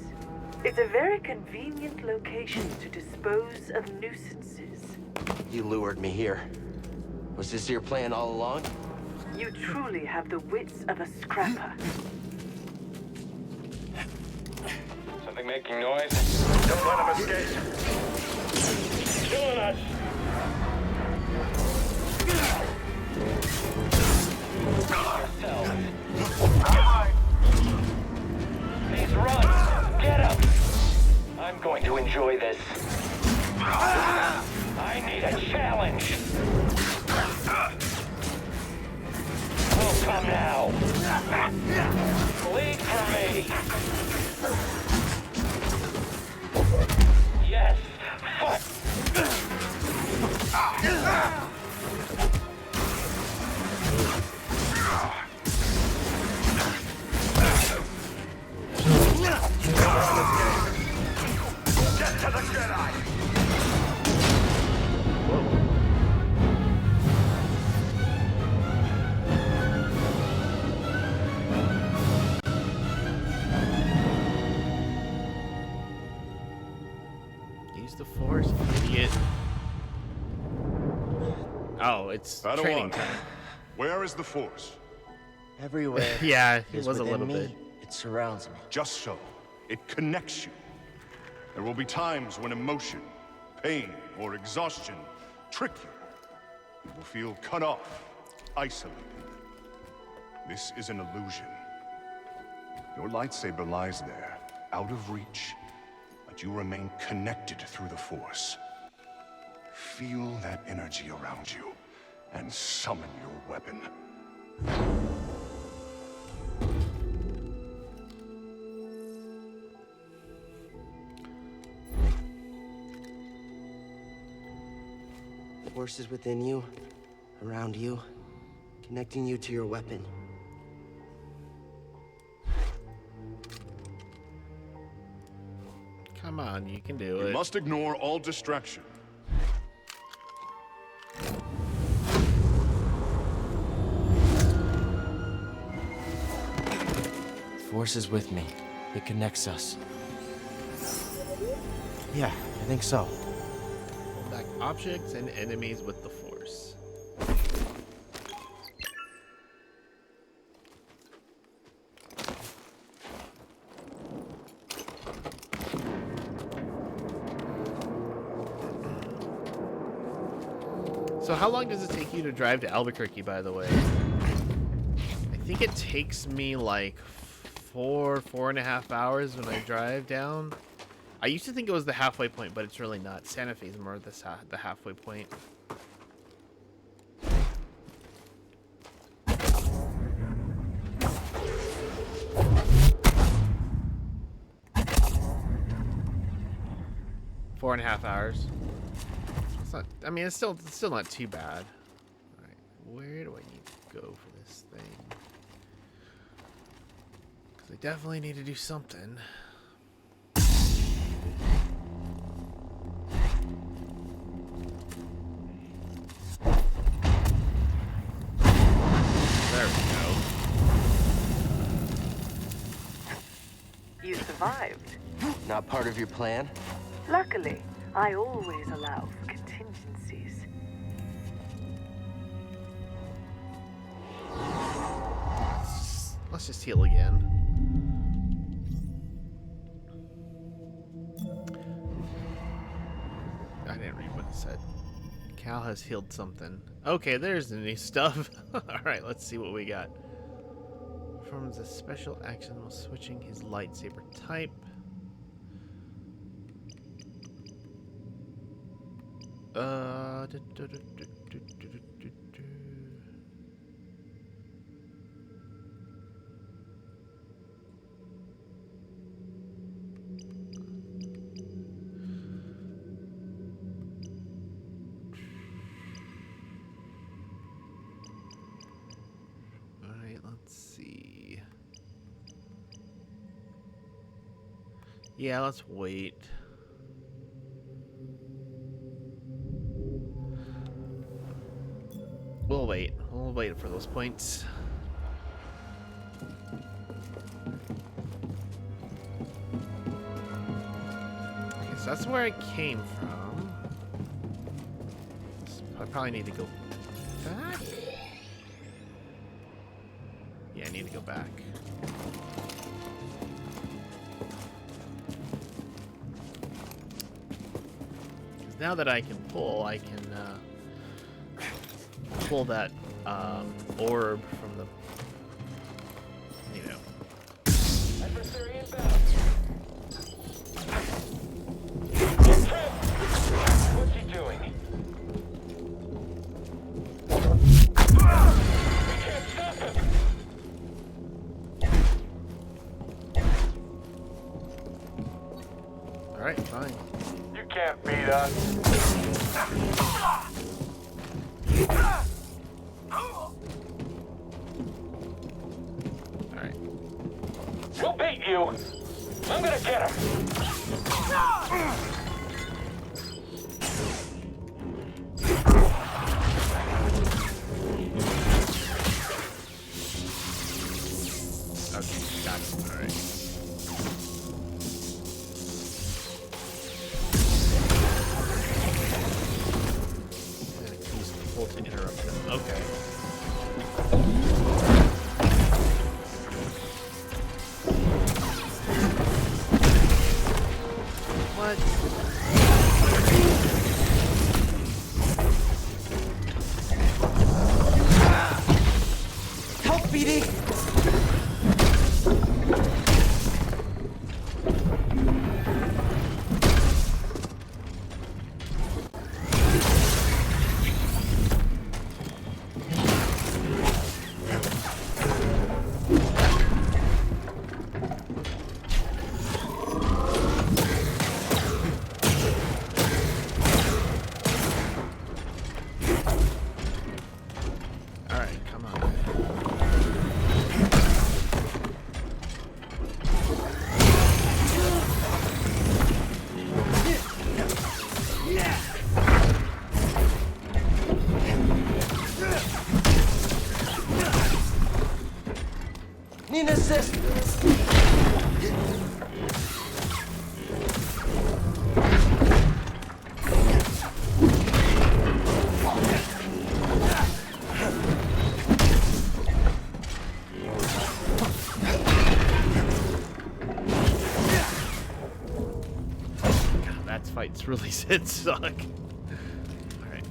It's a very convenient location to dispose of nuisances. You lured me here. Was this your plan all along? You truly have the wits of a scrapper. Something making noise? Don't let him escape. Killing us! Yourself. Please run! Get up! I'm going to enjoy this. I need a challenge! Oh, come now! Bleed for me! Yes! Fuck! Get to the Jedi! Use the force, idiot. Oh, it's training Padawan, time. where is the Force? Everywhere. Yeah, It it is was a within little me. bit. It surrounds me. Just so. It connects you. There will be times when emotion, pain, or exhaustion trick you. You will feel cut off, isolated. This is an illusion. Your lightsaber lies there, out of reach, but you remain connected through the Force. Feel that energy around you, and summon your weapon. Force is within you, around you, connecting you to your weapon. Come on, you can do You it. must ignore all distraction. Force is with me. It connects us. Yeah, I think so. Pull back objects and enemies with the force. So how long does it take you to drive to Albuquerque, by the way? I think it takes me like 4.5 hours when I drive down. I used to think it was the halfway point, but it's really not. Santa Fe is more the halfway point. Four and a half hours. It's not. I mean, it's still not too bad. All right, where do I need to go for this thing? Because I definitely need to do something. There we go. You survived. Not part of your plan? Luckily, I always allow for contingencies. Let's just heal again. I didn't read what it said. Cal has healed something. Okay, there's the new stuff. Alright, let's see what we got. Performs a special action while switching his lightsaber type. Yeah, let's wait. We'll wait. We'll wait for those points. Okay, so that's where I came from. So I probably need to go back. Yeah, I need to go back. Because now that I can pull, I can pull that orb from the, you know. Adversary inbound. What's he doing? We can't stop him. All right, fine. You can't beat us. All right. We'll beat you. I'm gonna get him. Okay, got it. All right. I'm gonna use the pull to interrupt them. Okay. What? Help, BD! All right, come on. Need an assist! God, that fight's really did suck. All right.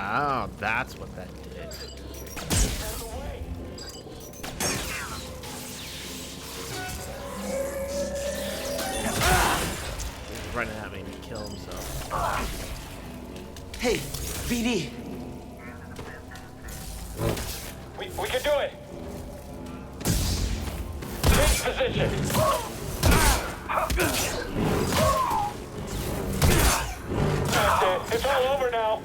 Oh, that's what that did. He's running at me to kill himself. Hey, BD! We can do it. Change position. That's it. It's all over now.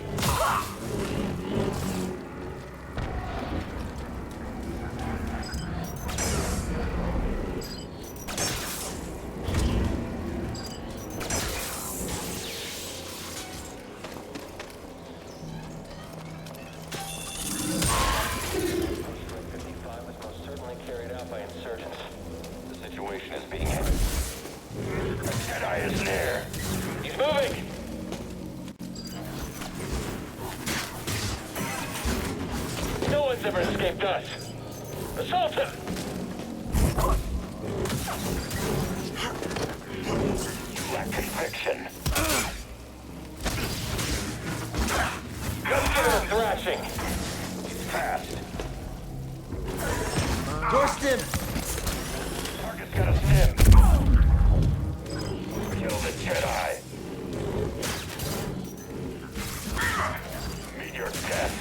Jedi is near. He's moving. No one's ever escaped us. Assault him. You lack conviction. Let's give him a thrashing. He's fast. Door stim! Target's got a stim. Kill the Jedi. Meet your death.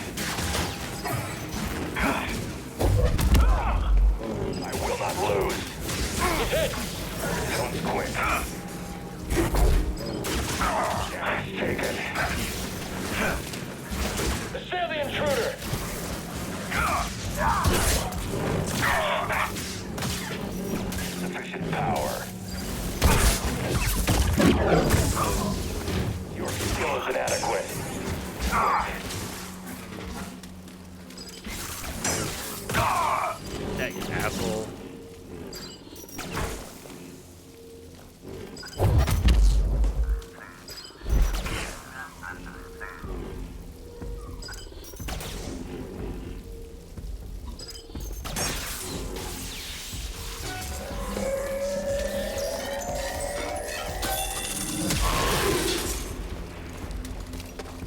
Assail the intruder! Sufficient power. Your skill is inadequate. That you asshole.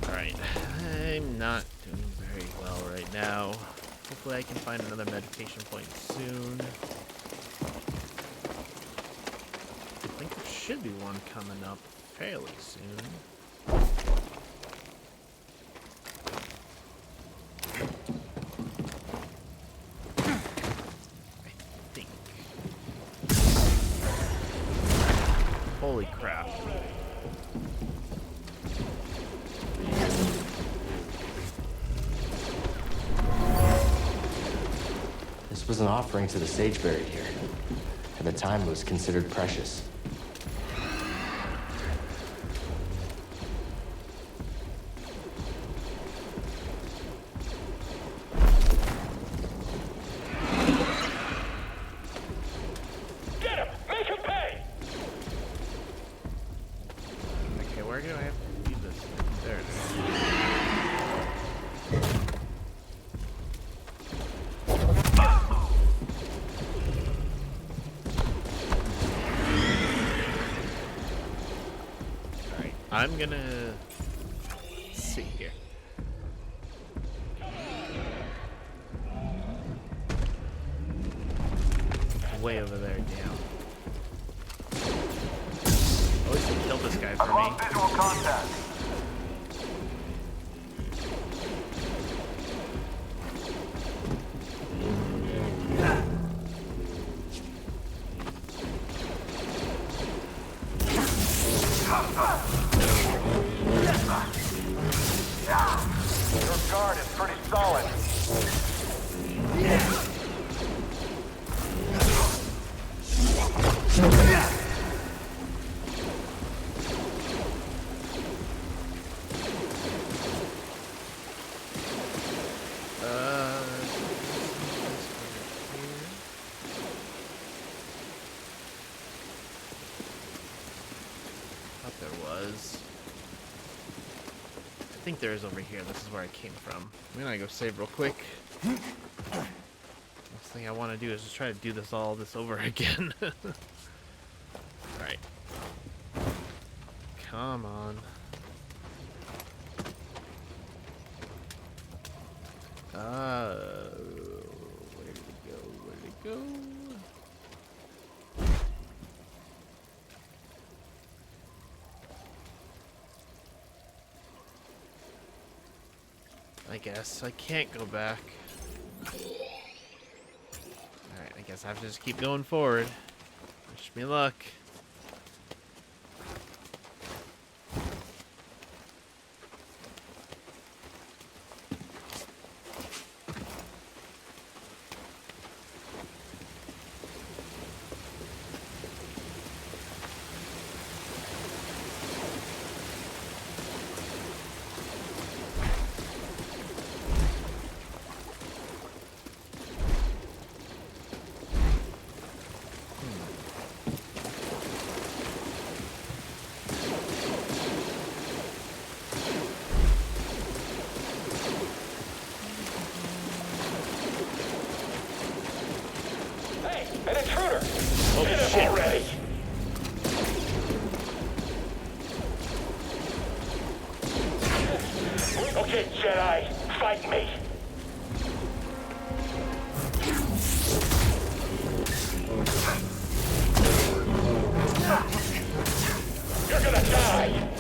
Alright, I'm not doing very well right now. Hopefully I can find another meditation point soon. I think there should be one coming up fairly soon. I think. Holy crap. This was an offering to the sage buried here. At the time, it was considered precious. Get him! Make him pay! Okay, where do I have to do this? There it is. Alright, I'm gonna see here. Way over there, down. At least he killed this guy for me. Visual contact. Your guard is pretty solid. Thought there was. I think there is over here. This is where I came from. I'm gonna go save real quick. Next thing I want to do is just try to do all this over again. Alright. Come on. Where did it go? Where did it go? I guess I can't go back. Alright, I guess I have to just keep going forward. Wish me luck. Hey, an intruder! Oh, Hit him shit. already! Okay, Jedi, fight me! You're gonna die!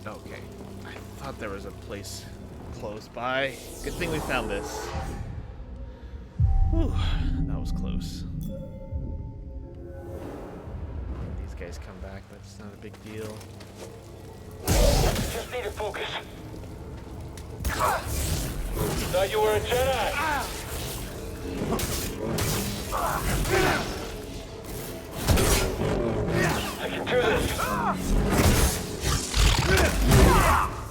Okay. I thought there was a place close by. Good thing we found this. Whew, that was close. These guys come back, that's not a big deal. Just need to focus. Thought you were a Jedi. I can do this.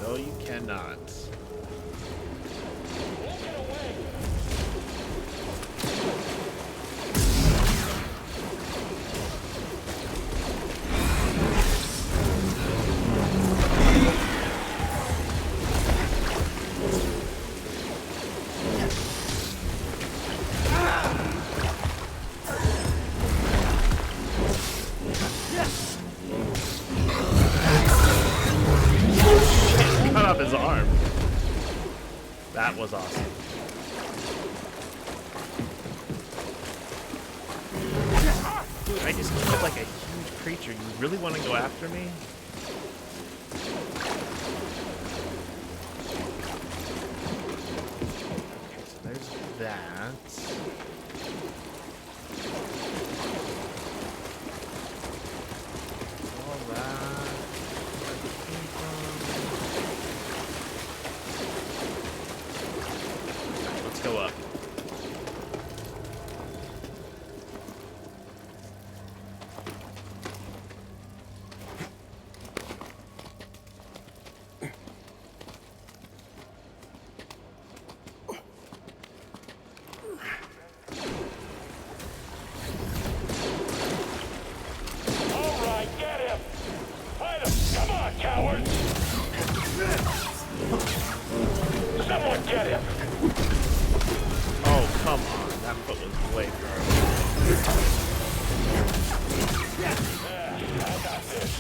No, you cannot. Won't get away. Cut off his arm. That was awesome. Dude, I just killed like a huge creature. You really want to go after me? Okay, so there's that. All that. Where it came from. Alright, let's go up. All right, get him. Fight him. Come on, cowards. Someone get him. Oh, come on. That foot was way far. I got this.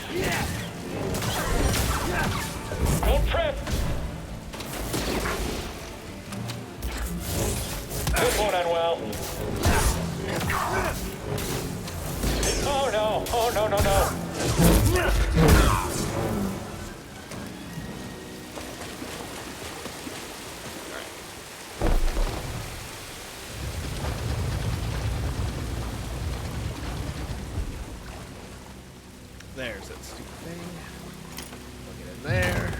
Don't trip. This won't end well. Oh no! Oh no! No! No! There's that stupid thing. Plug it in there.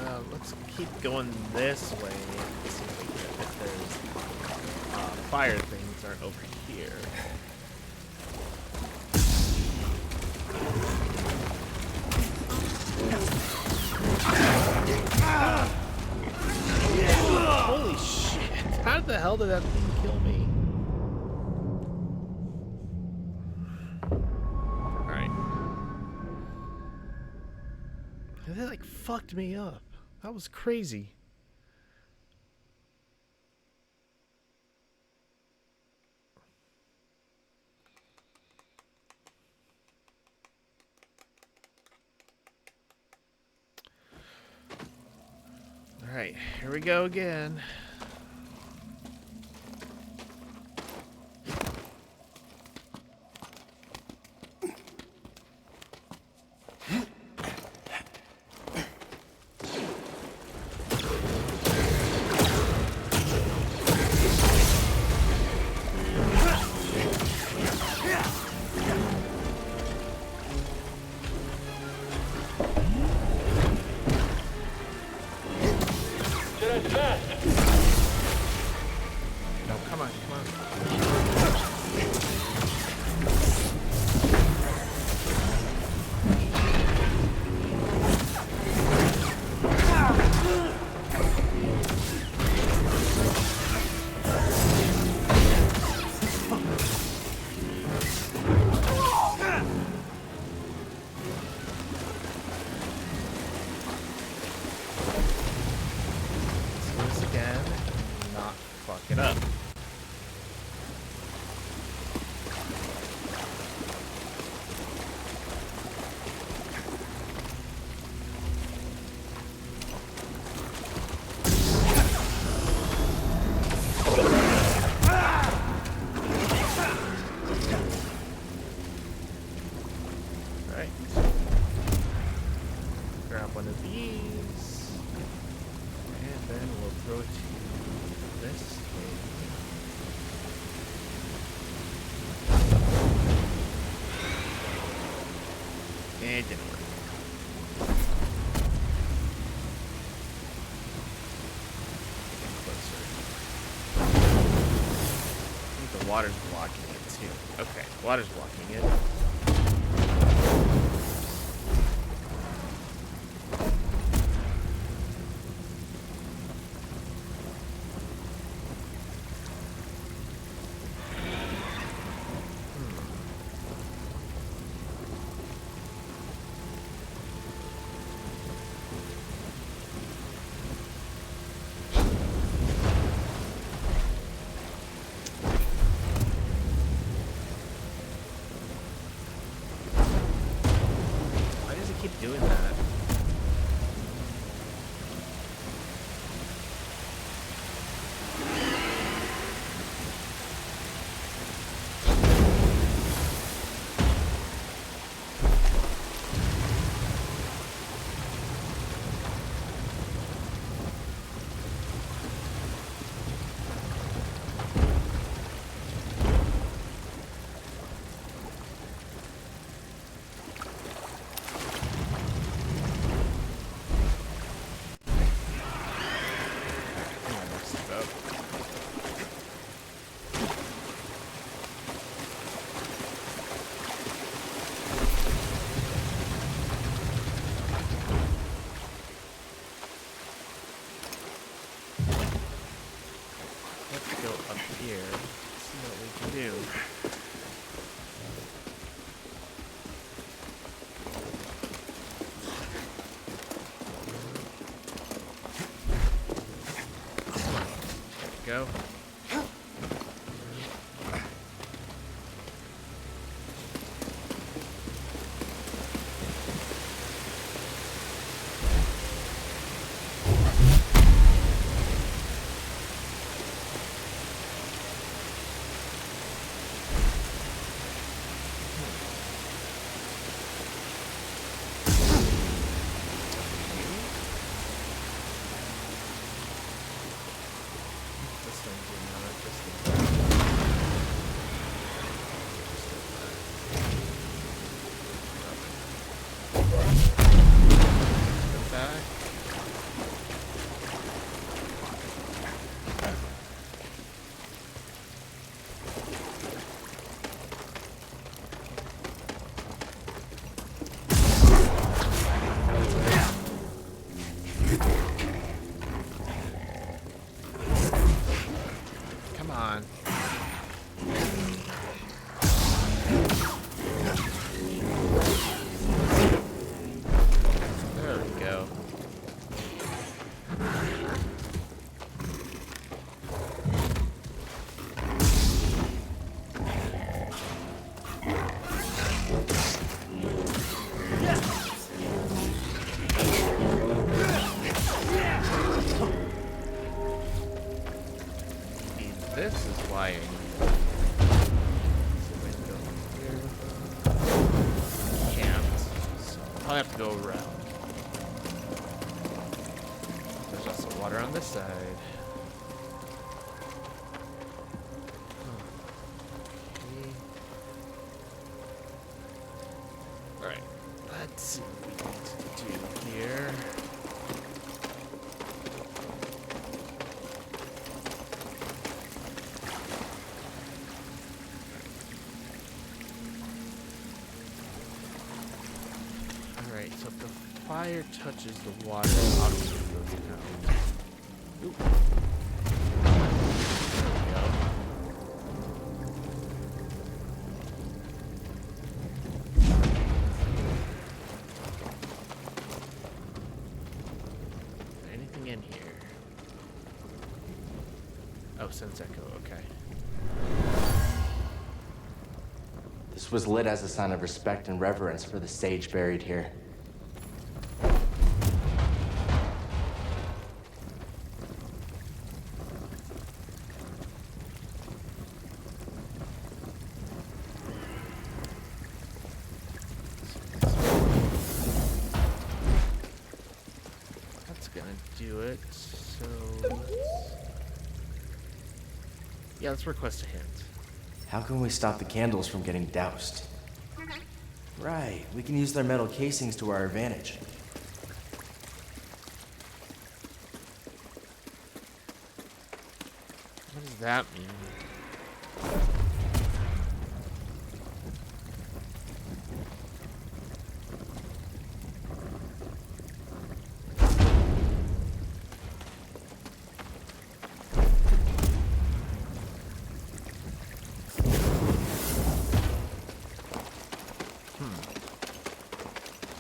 Now, let's keep going this way. See if there's fire things aren't over here. Holy shit. How the hell did that thing kill me? Alright. That like fucked me up. That was crazy. Alright, here we go again. Jedi's fast. No, come on, come on. Let's do this again. Not fuck it up. It didn't work. Get closer. I think the water's blocking it too. Okay, water's blocking it. Why does it keep doing that? Oh, I messed it up. Let's go up here. See what we can do. There we go. This thing's in there, just go back. Come on. There we go. See, this is why I need see if I can go here. Can't. So I'll have to go around. There's also water on this side. Okay. Alright. Let's see what we need to do here. Alright, so if the fire touches the water, it automatically goes down. Oop. There we go. Is there anything in here? Oh, sense echo, okay. This was lit as a sign of respect and reverence for the sage buried here. That's gonna do it. So yeah, let's request a hint. How can we stop the candles from getting doused? Right, we can use their metal casings to our advantage. What does that mean?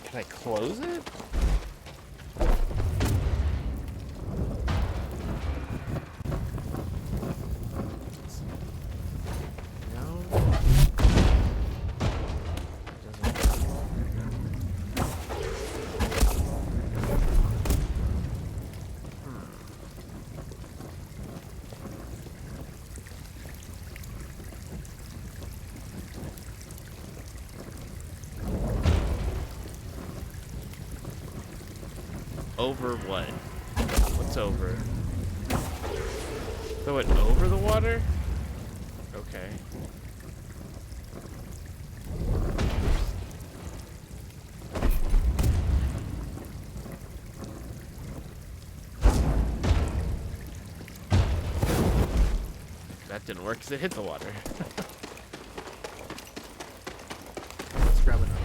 Can I close it? No. Over what? What's over? Throw it over the water? Okay. That didn't work because it hit the water. Let's grab another one.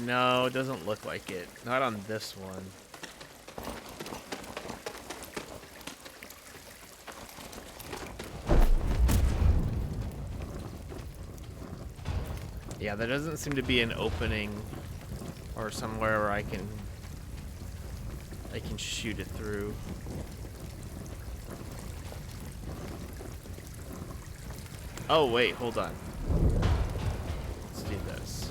No, it doesn't look like it. Not on this one. Yeah, there doesn't seem to be an opening or somewhere where I can shoot it through. Oh, wait, hold on. Let's do this.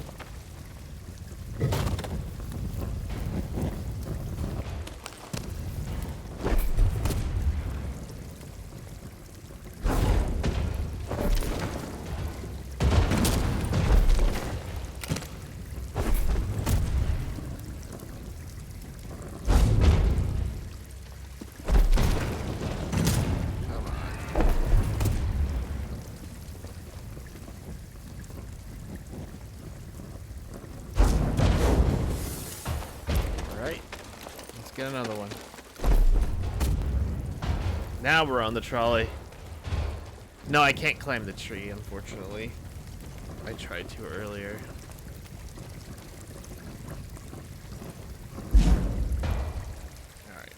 Get another one. Now we're on the trolley. No, I can't climb the tree, unfortunately. I tried to earlier. Alright.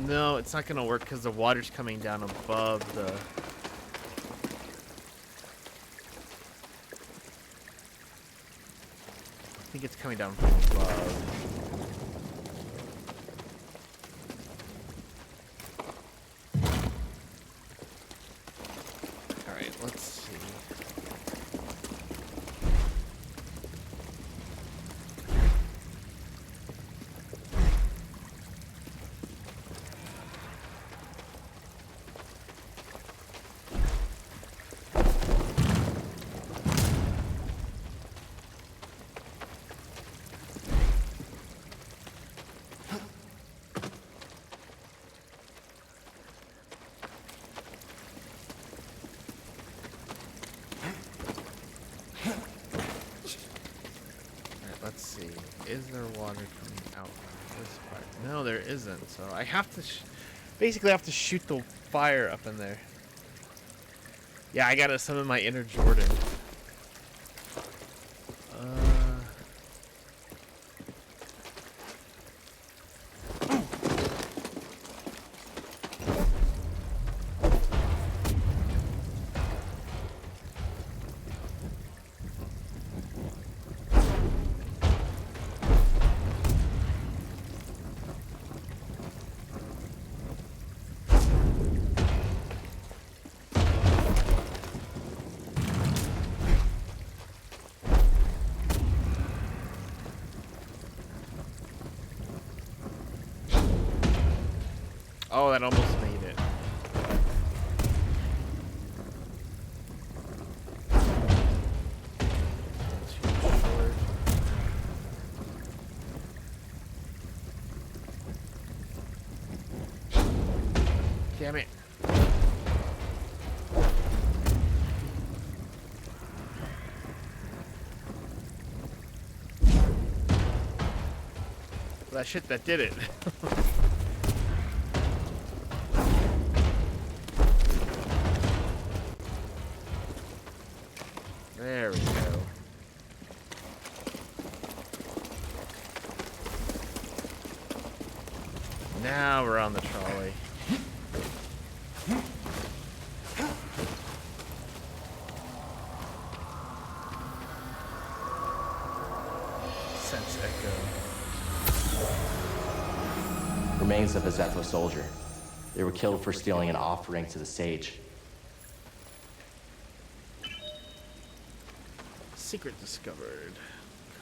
No, it's not gonna work because the water's coming down above the... I think it's coming down from above. Alright, let's see. Let's see. Is there water coming out of this part? No, there isn't. So I have to basically have to shoot the fire up in there. Yeah, I gotta summon my inner Jordan. Oh, that almost made it. Too short. Damn it. That shit that did it. There we go. Now we're on the trolley. Sense echo. Remains of a Zethro soldier. They were killed for stealing an offering to the sage. Secret discovered.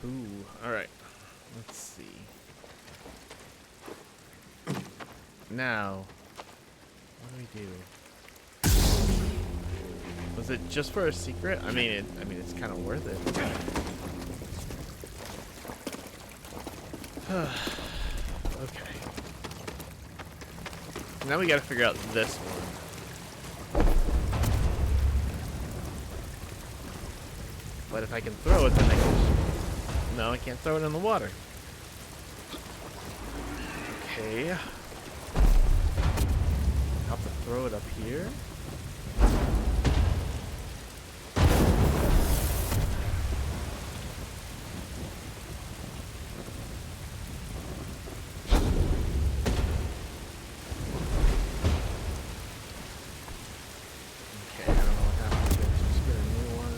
Cool. Alright. Let's see. Now, what do we do? Was it just for a secret? I mean, it's kind of worth it. Okay. Now we gotta figure out this one. But if I can throw it, then I can... No, I can't throw it in the water. Okay. I'll have to throw it up here. Okay, I don't know what happened to it. Just get a new one.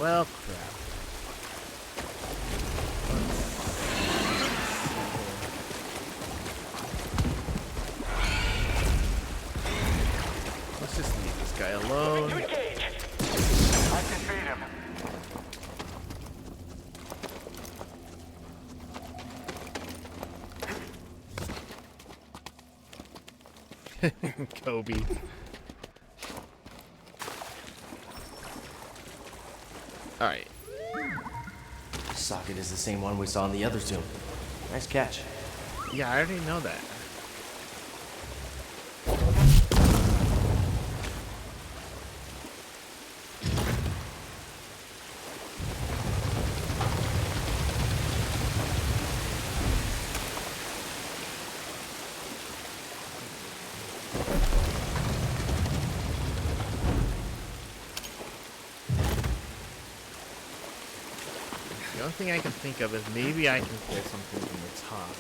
Well, crap. Let's just leave this guy alone. Engage. I can beat him. Kobe. Alright. Socket is the same one we saw in the other tomb. Nice catch. Yeah, I already know that. The only thing I can think of is maybe I can pull something from the top.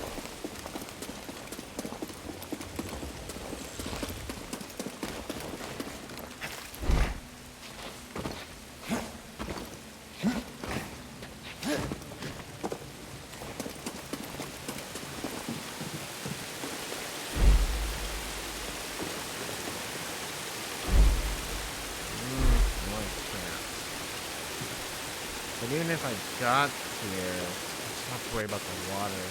But even if I got here, I just have to worry about the water.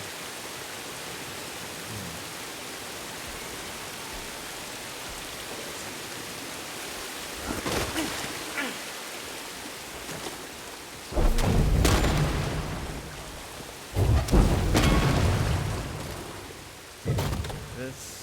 This.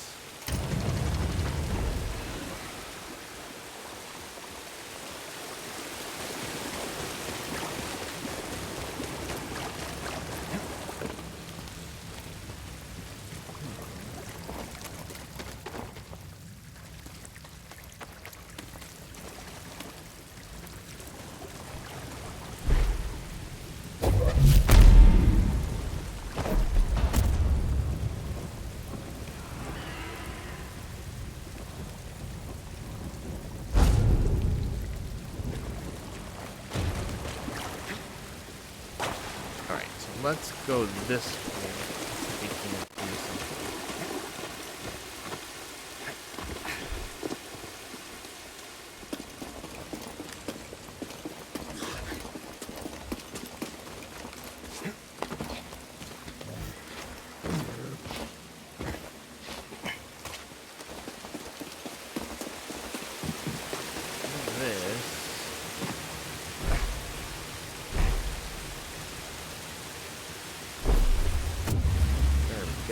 Alright, so let's go this way. We can't do something.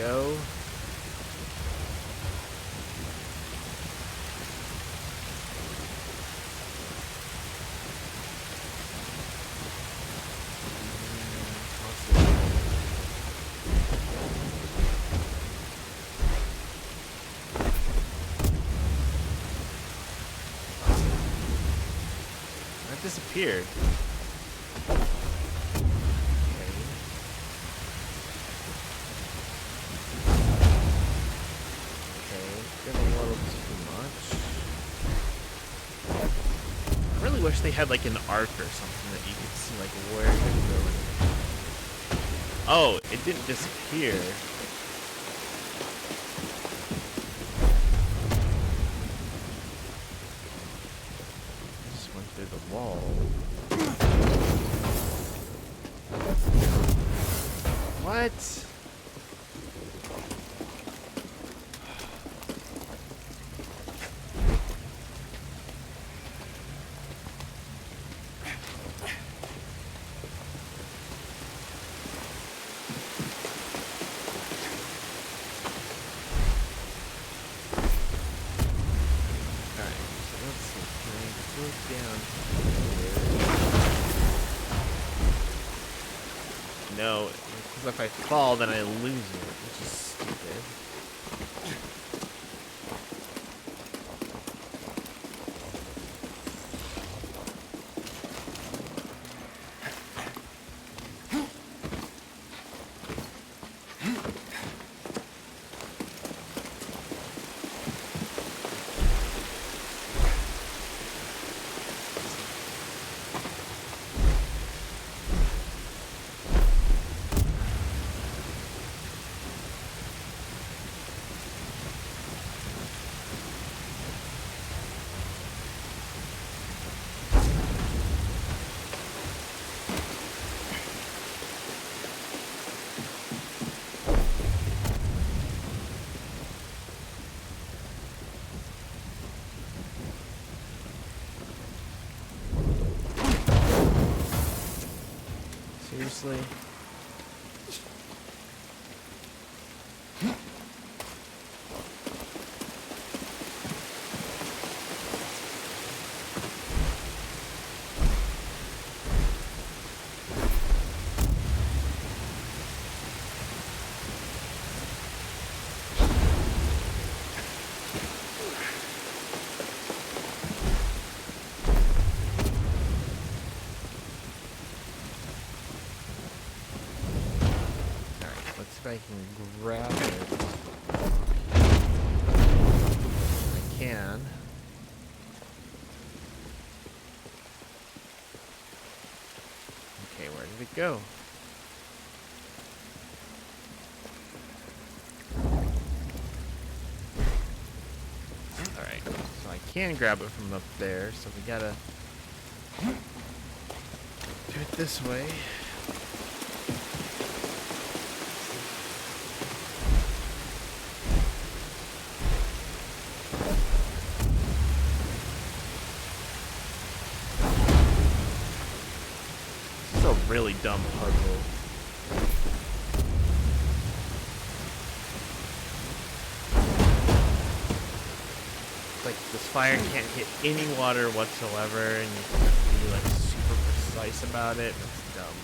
go. That disappeared. I really wish they had like an arc or something that you could see like where they're going. Oh, it didn't disappear. It just went through the wall. What? No, because if I fall, then I lose it, which is stupid. Seriously? I can grab it. I can. Okay, where did it go? Alright, so I can grab it from up there, so we gotta do it this way. Really dumb puzzle. It's like this fire can't hit any water whatsoever, and you have to be like super precise about it. It's dumb.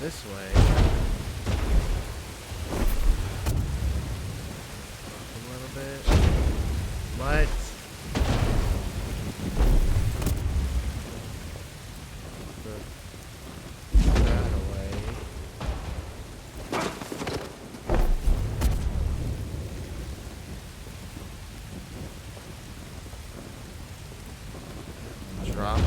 this way. A little bit. What? Put that away. Drop it.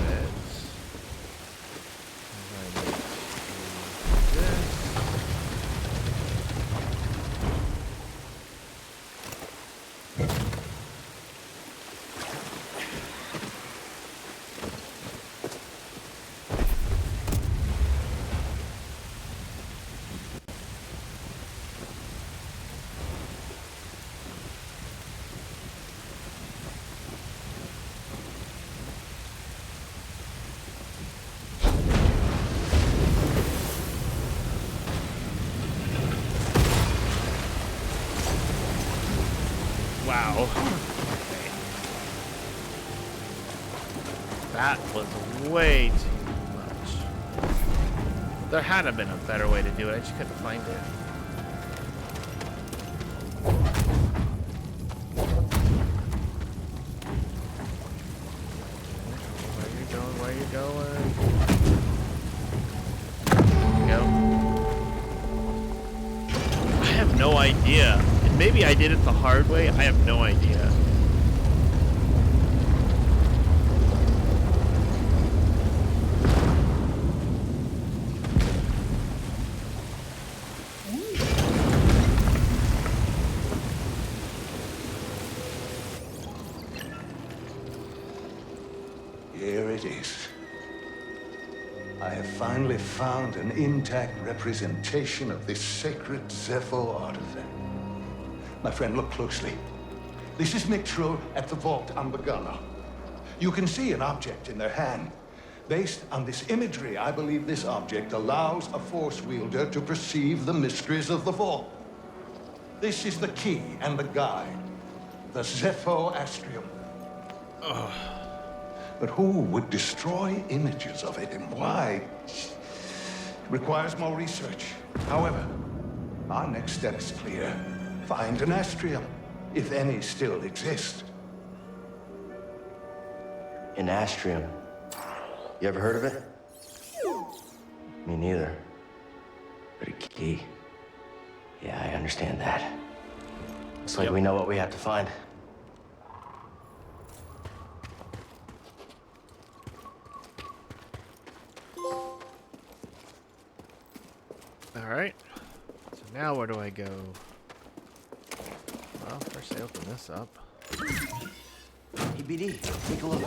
Wow. Okay. That was way too much. There had to have been a better way to do it. I just couldn't find it. Where you going? Where you going? There you go. I have no idea. Maybe I did it the hard way. I have no idea. Here it is. I have finally found an intact representation of this sacred Zepho artifact. My friend, look closely. This is Mixtral at the vault on Bagana. You can see an object in their hand. Based on this imagery, I believe this object allows a force wielder to perceive the mysteries of the vault. This is the key and the guide, the Zepho Astrium. But who would destroy images of it and why? It requires more research. However, our next step is clear. Find an Astrium, if any still exist. An Astrium. You ever heard of it? Me neither. But a key. Yeah, I understand that. Looks like we know what we have to find. Alright. So now where do I go? Well, first I open this up. Hey, BD, take a look.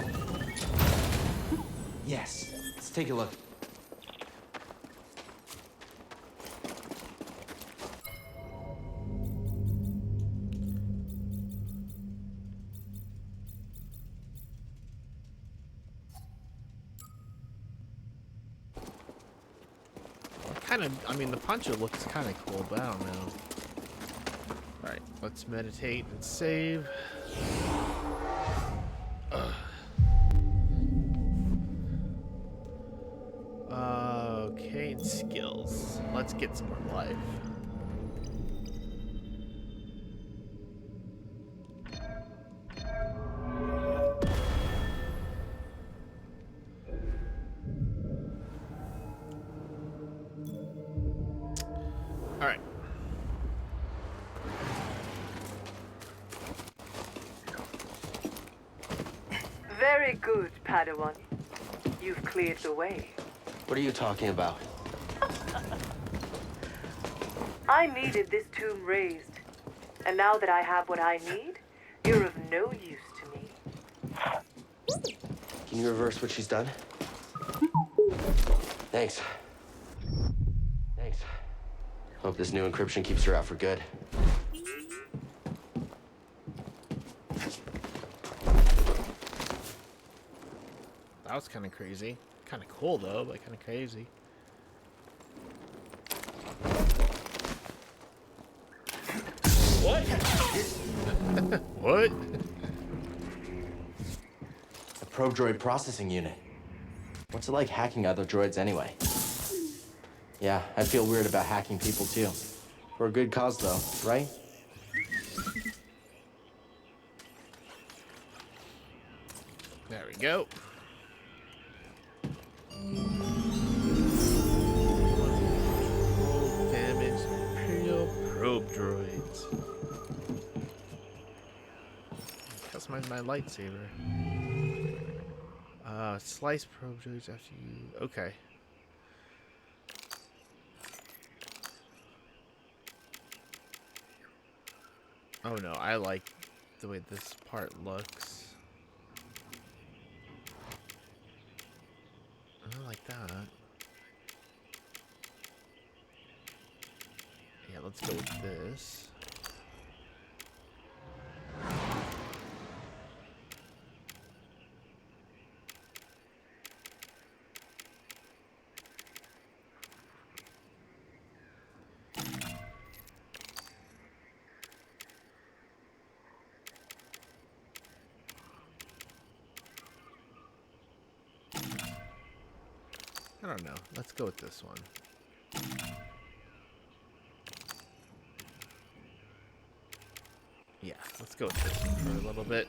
Yes, let's take a look. I mean, the poncho looks kind of cool, but I don't know. Alright, let's meditate and save. Okay, and skills. Let's get some more life. Alright. Very good, Padawan. You've cleared the way. What are you talking about? I needed this tomb raised. And now that I have what I need, you're of no use to me. Can you reverse what she's done? Thanks. Thanks. Hope this new encryption keeps her out for good. That was kind of crazy. Kind of cool, though, but kind of crazy. What? What? A pro droid processing unit. What's it like hacking other droids anyway? Yeah, I feel weird about hacking people too. For a good cause though, right? There we go. Control damage Imperial probe droids. Customize my lightsaber. Slice probe droids after you. Okay. Oh no, I like the way this part looks. I like that. Yeah, let's go with this. I don't know. Let's go with this one. Yeah, let's go with this one for a little bit.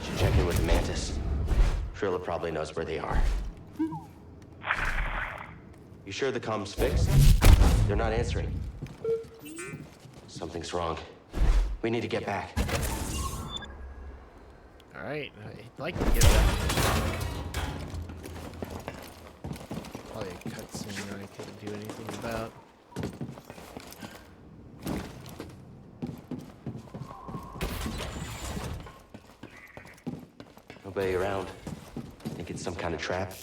Should check in with the Mantis. Trilla probably knows where they are. You sure the comm's fixed? They're not answering. Something's wrong. We need to get back. Alright, I'd like to get that. Probably a cutscene that I couldn't do anything about. Nobody around. Think it's some kind of trap?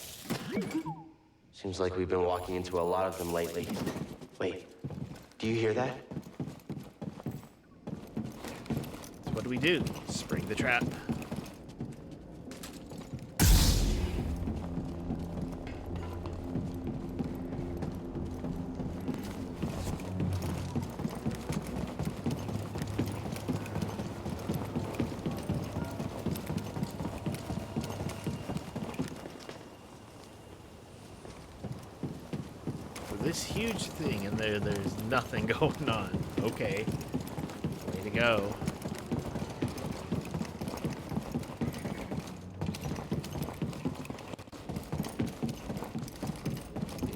Seems like we've been walking into a lot of them lately. Wait, do you hear that? So what do? Spring the trap. This huge thing, and there's nothing going on. Okay. Way to go.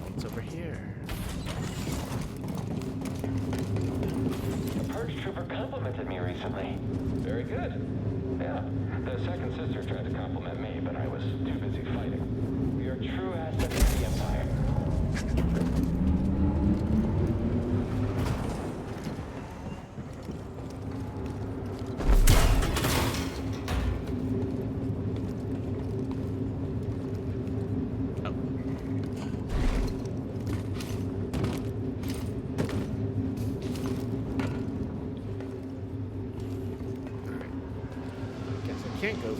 What's over here? A purge trooper complimented me recently. Very good. Yeah, the second sister tried to compliment me, but I was too busy fighting. You're a true asset to the Empire. Can't go.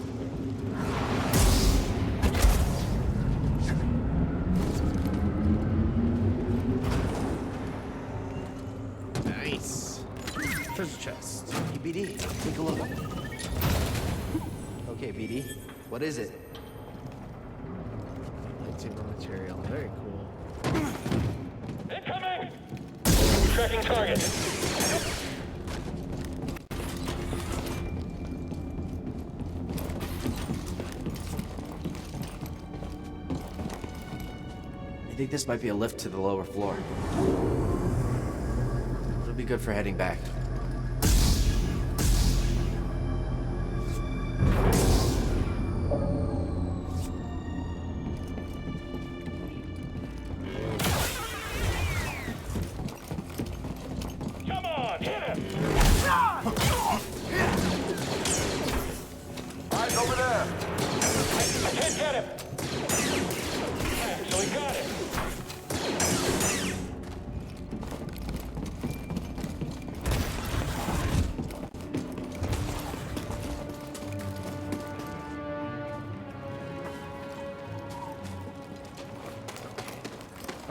Nice. Treasure chest. Hey, BD, take a look. Okay, BD, what is it? Lightsaber material. Very cool. Incoming! Tracking target. I think this might be a lift to the lower floor. It'll be good for heading back. Come on, hit him! Eyes over there! I can't get him! So we got him!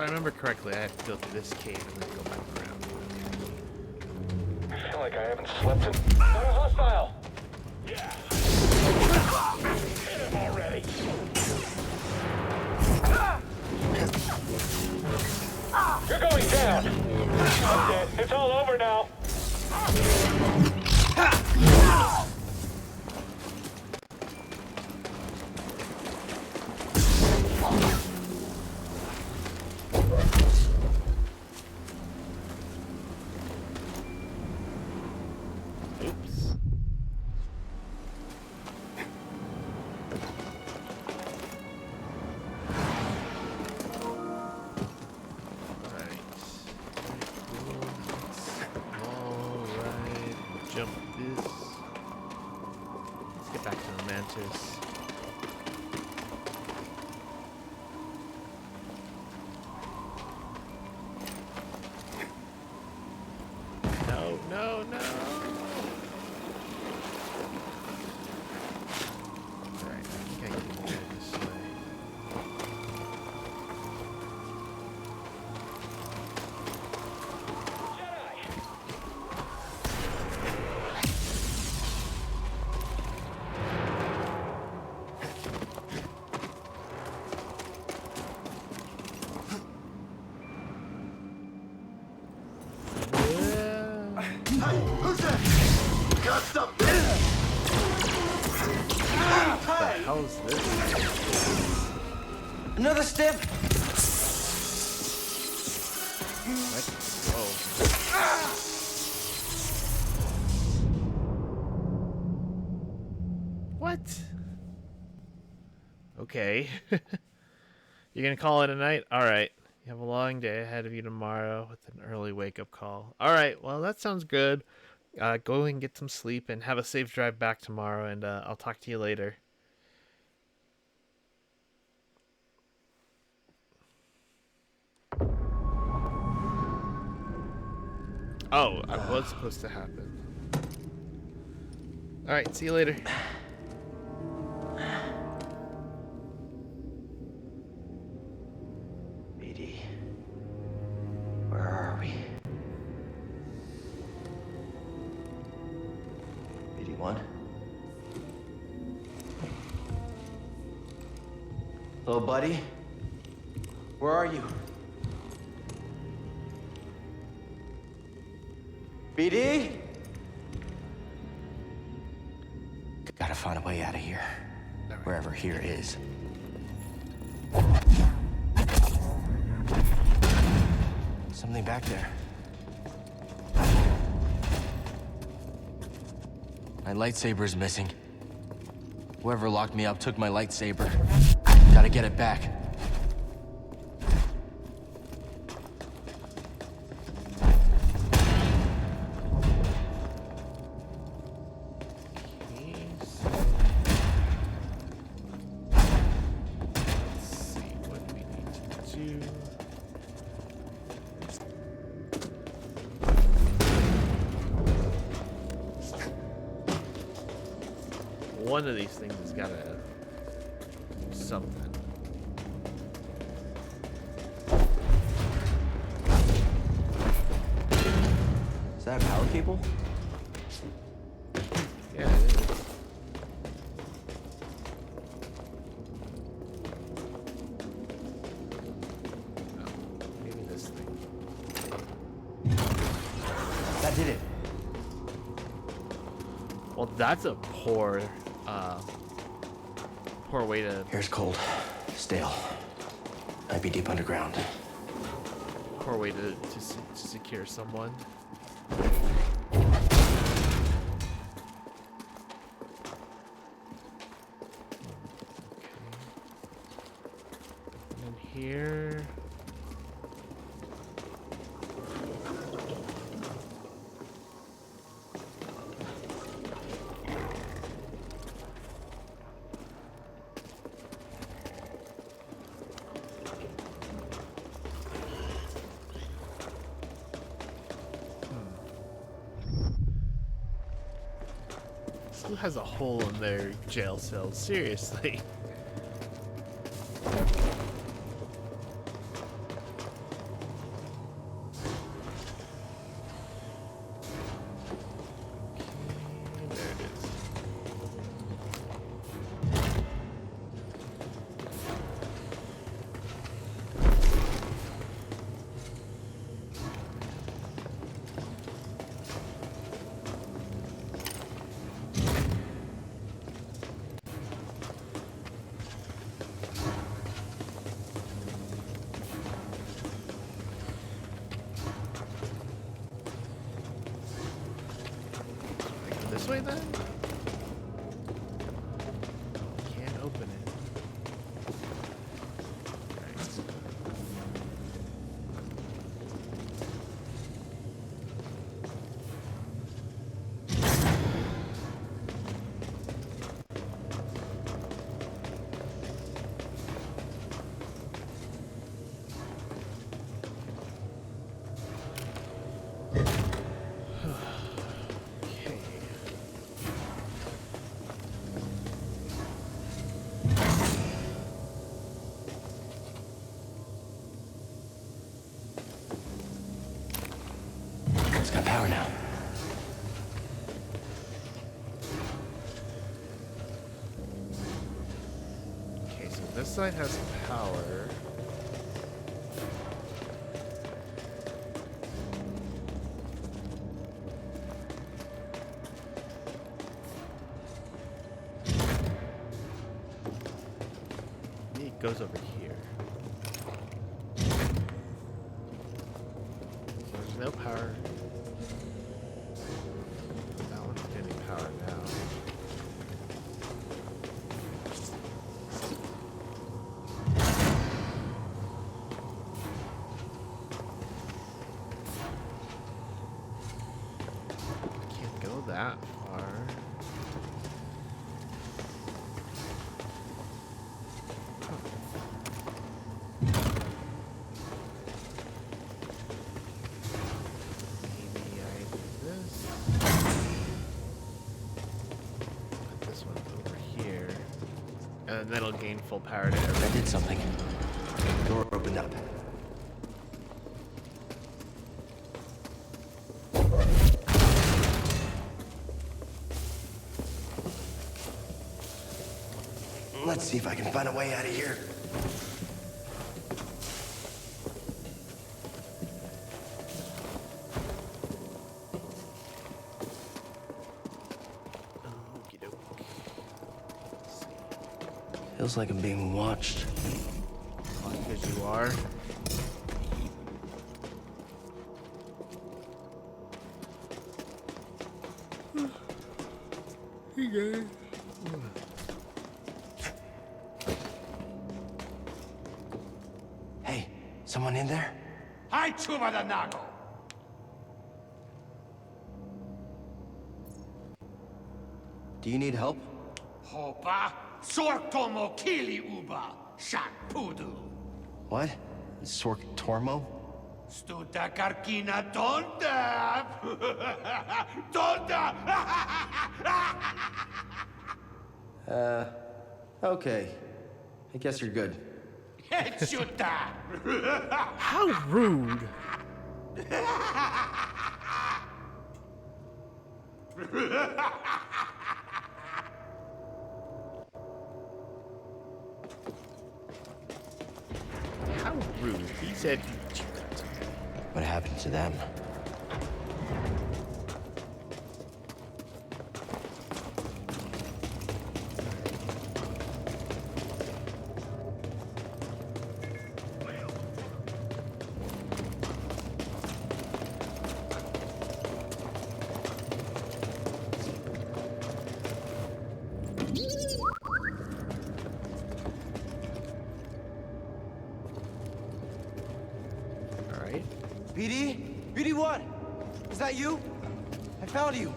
I remember correctly, I have to go through this cave and then go back around. I feel like I haven't slept in... Got a hostile! Yeah! Hit him already! You're going down! I'm dead. It's all over now! Oops. Alright, jump this. Let's get back to the mantis. No, no, no! Alright, I think I can go this way. Who's that? Got something! What the hell is this? Another step! Whoa. What? Okay. You're gonna call it a night? Alright. You have a long day ahead of you tomorrow with an early wake-up call. Alright, well, that sounds good. Go and get some sleep and have a safe drive back tomorrow, and I'll talk to you later. Oh, I was supposed to happen. Alright, see you later. BD, where are we? BD1? Hello, buddy? Where are you? BD? Gotta find a way out of here. Wherever here is. Something back there. My lightsaber's missing. Whoever locked me up took my lightsaber. Gotta get it back. One of these things has got to do something. Is that a power cable? Yeah, it is. Oh, maybe this thing. That did it. Well, that's a poor way to... Here's cold. Stale. Might be deep underground. Poor way to secure someone. And then here... Who has a hole in their jail cell? Seriously. this way then? Can't open it. Okay. It's got power now. Okay, so this side has power. It goes over here. So there's no power. That one's getting power now. Can't go that far. Maybe I do this. Put this one over here. And then it'll gain full power to I everything. did something. Door opened up. Let's see if I can find a way out of here. Okey-doke. Let's see. Feels like I'm being watched. Because you are. Okay. Hey, someone in there? Hi, Chuba the Nago. Do you need help? Hopa, sortomo kili uba, shak pudu. What? Sork Tormo? Stuta karkina donda. Donda. Okay. I guess you're good. Chuta. How rude. How rude. He said he cheated. What happened to them? Alright. BD? BD1? Is that you? I found you.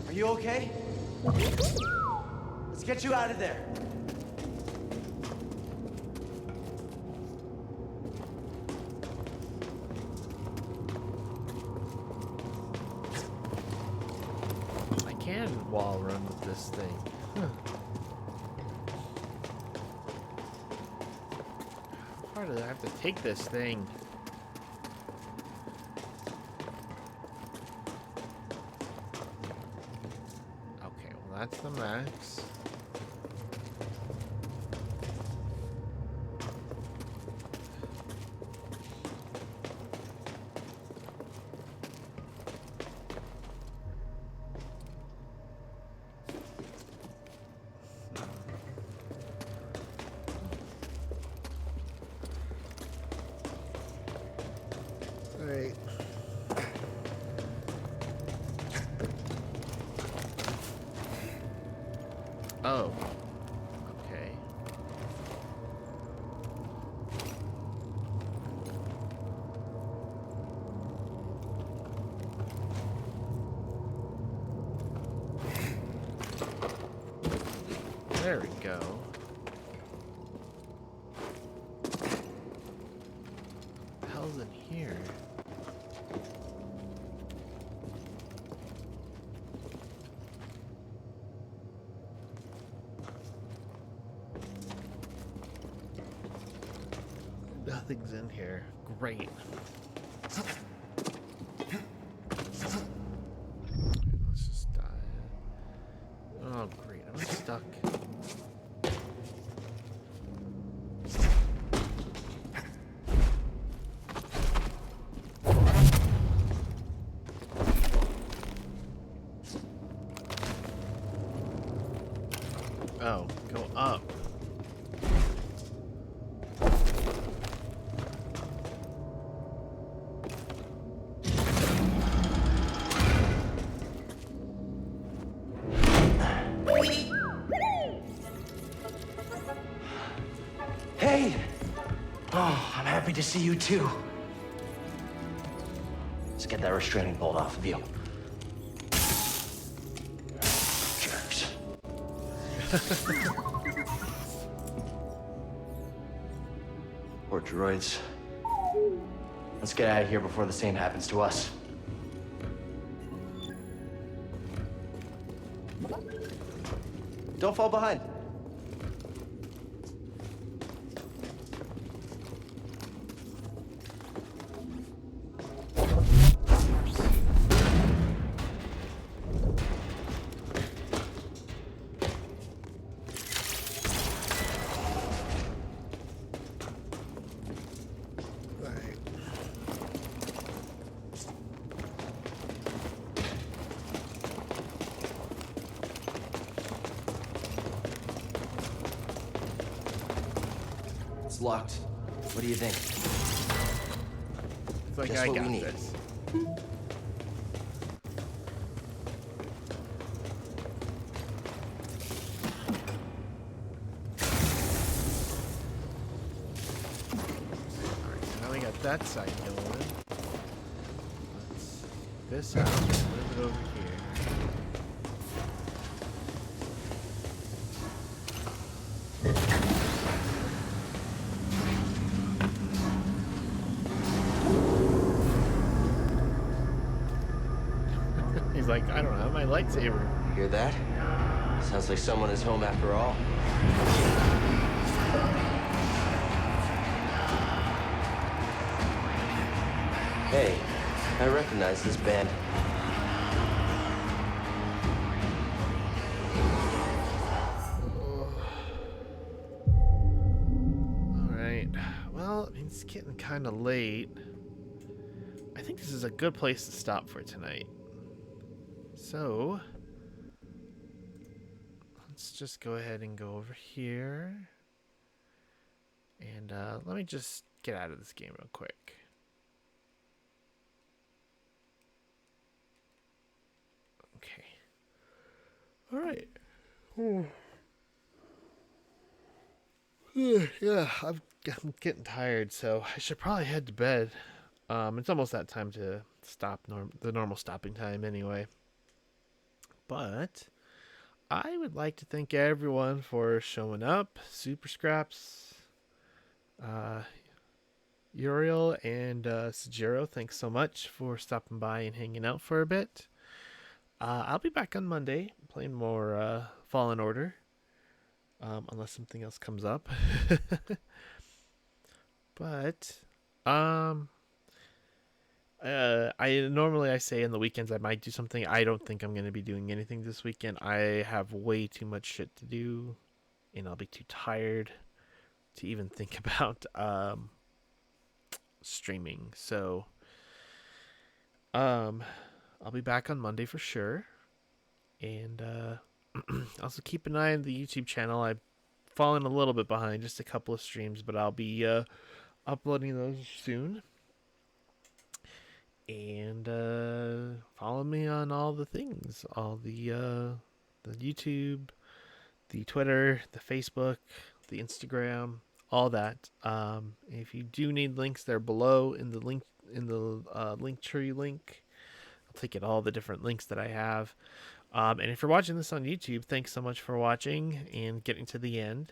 Are you okay? Let's get you out of there. I can wall run with this thing. Huh. How far do I have to take this thing? Okay, well that's the max. Alright. Oh. Okay. There we go. What the hell's in here? Nothing's in here. Great. Let's just die. Oh, great. I'm stuck. Oh, go up. Hey! Oh, I'm happy to see you too. Let's get that restraining bolt off of you. Jerks. Poor droids. Let's get out of here before the same happens to us. Don't fall behind. Right. It's locked. What do you think? It's like Guess I what got we need? this. Alright, so now we got that side going. Let's take this out, move it over here. He's like, I don't have my lightsaber. Hear that? Sounds like someone is home after all. Hey, I recognize this band. Alright. Well, it's getting kind of late. I think this is a good place to stop for tonight. So, let's just go ahead and go over here. And let me just get out of this game real quick. Okay. Alright. Yeah, I'm getting tired, so I should probably head to bed. It's almost that time to stop the normal stopping time anyway. But I would like to thank everyone for showing up. Super Scraps, Uriel, and Sajiro, thanks so much for stopping by and hanging out for a bit. I'll be back on Monday playing more Fallen Order. Unless something else comes up. But I say in the weekends I might do something. I don't think I'm going to be doing anything this weekend. I have way too much shit to do, and I'll be too tired to even think about streaming. So I'll be back on Monday for sure. And also keep an eye on the YouTube channel. I've fallen a little bit behind, just a couple of streams, but I'll be uploading those soon. And follow me on all the things, all the YouTube, the Twitter, the Facebook, the Instagram, all that. If you do need links, they're below in the link tree link. I'll take it all the different links that I have. And if you're watching this on YouTube, thanks so much for watching and getting to the end.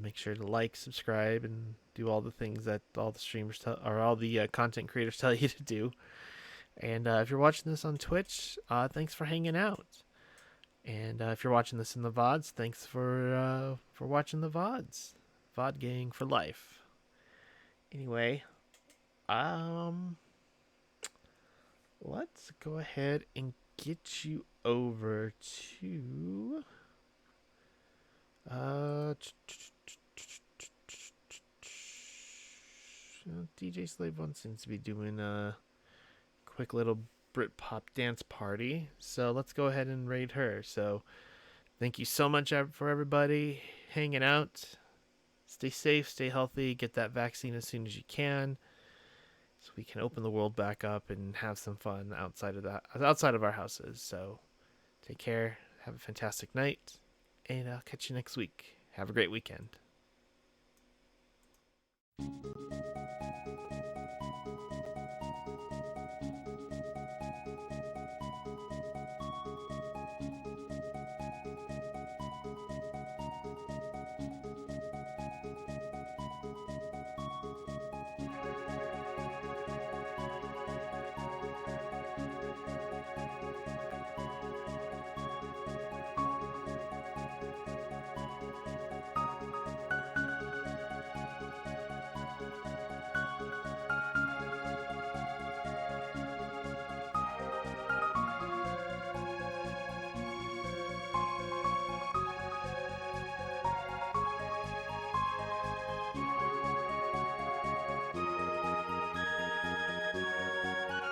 Make sure to like, subscribe, and do all the things that all the streamers or all the content creators tell you to do. And if you're watching this on Twitch, thanks for hanging out. And if you're watching this in the VODs, thanks for watching the VODs. VOD gang for life. Anyway, let's go ahead and get you over to DJ Slave One seems to be doing a quick little Britpop dance party, so let's go ahead and raid her. So thank you so much for everybody hanging out. Stay safe, stay healthy, get that vaccine as soon as you can, so we can open the world back up and have some fun outside of our houses. So take care, have a fantastic night, and I'll catch you next week. Have a great weekend.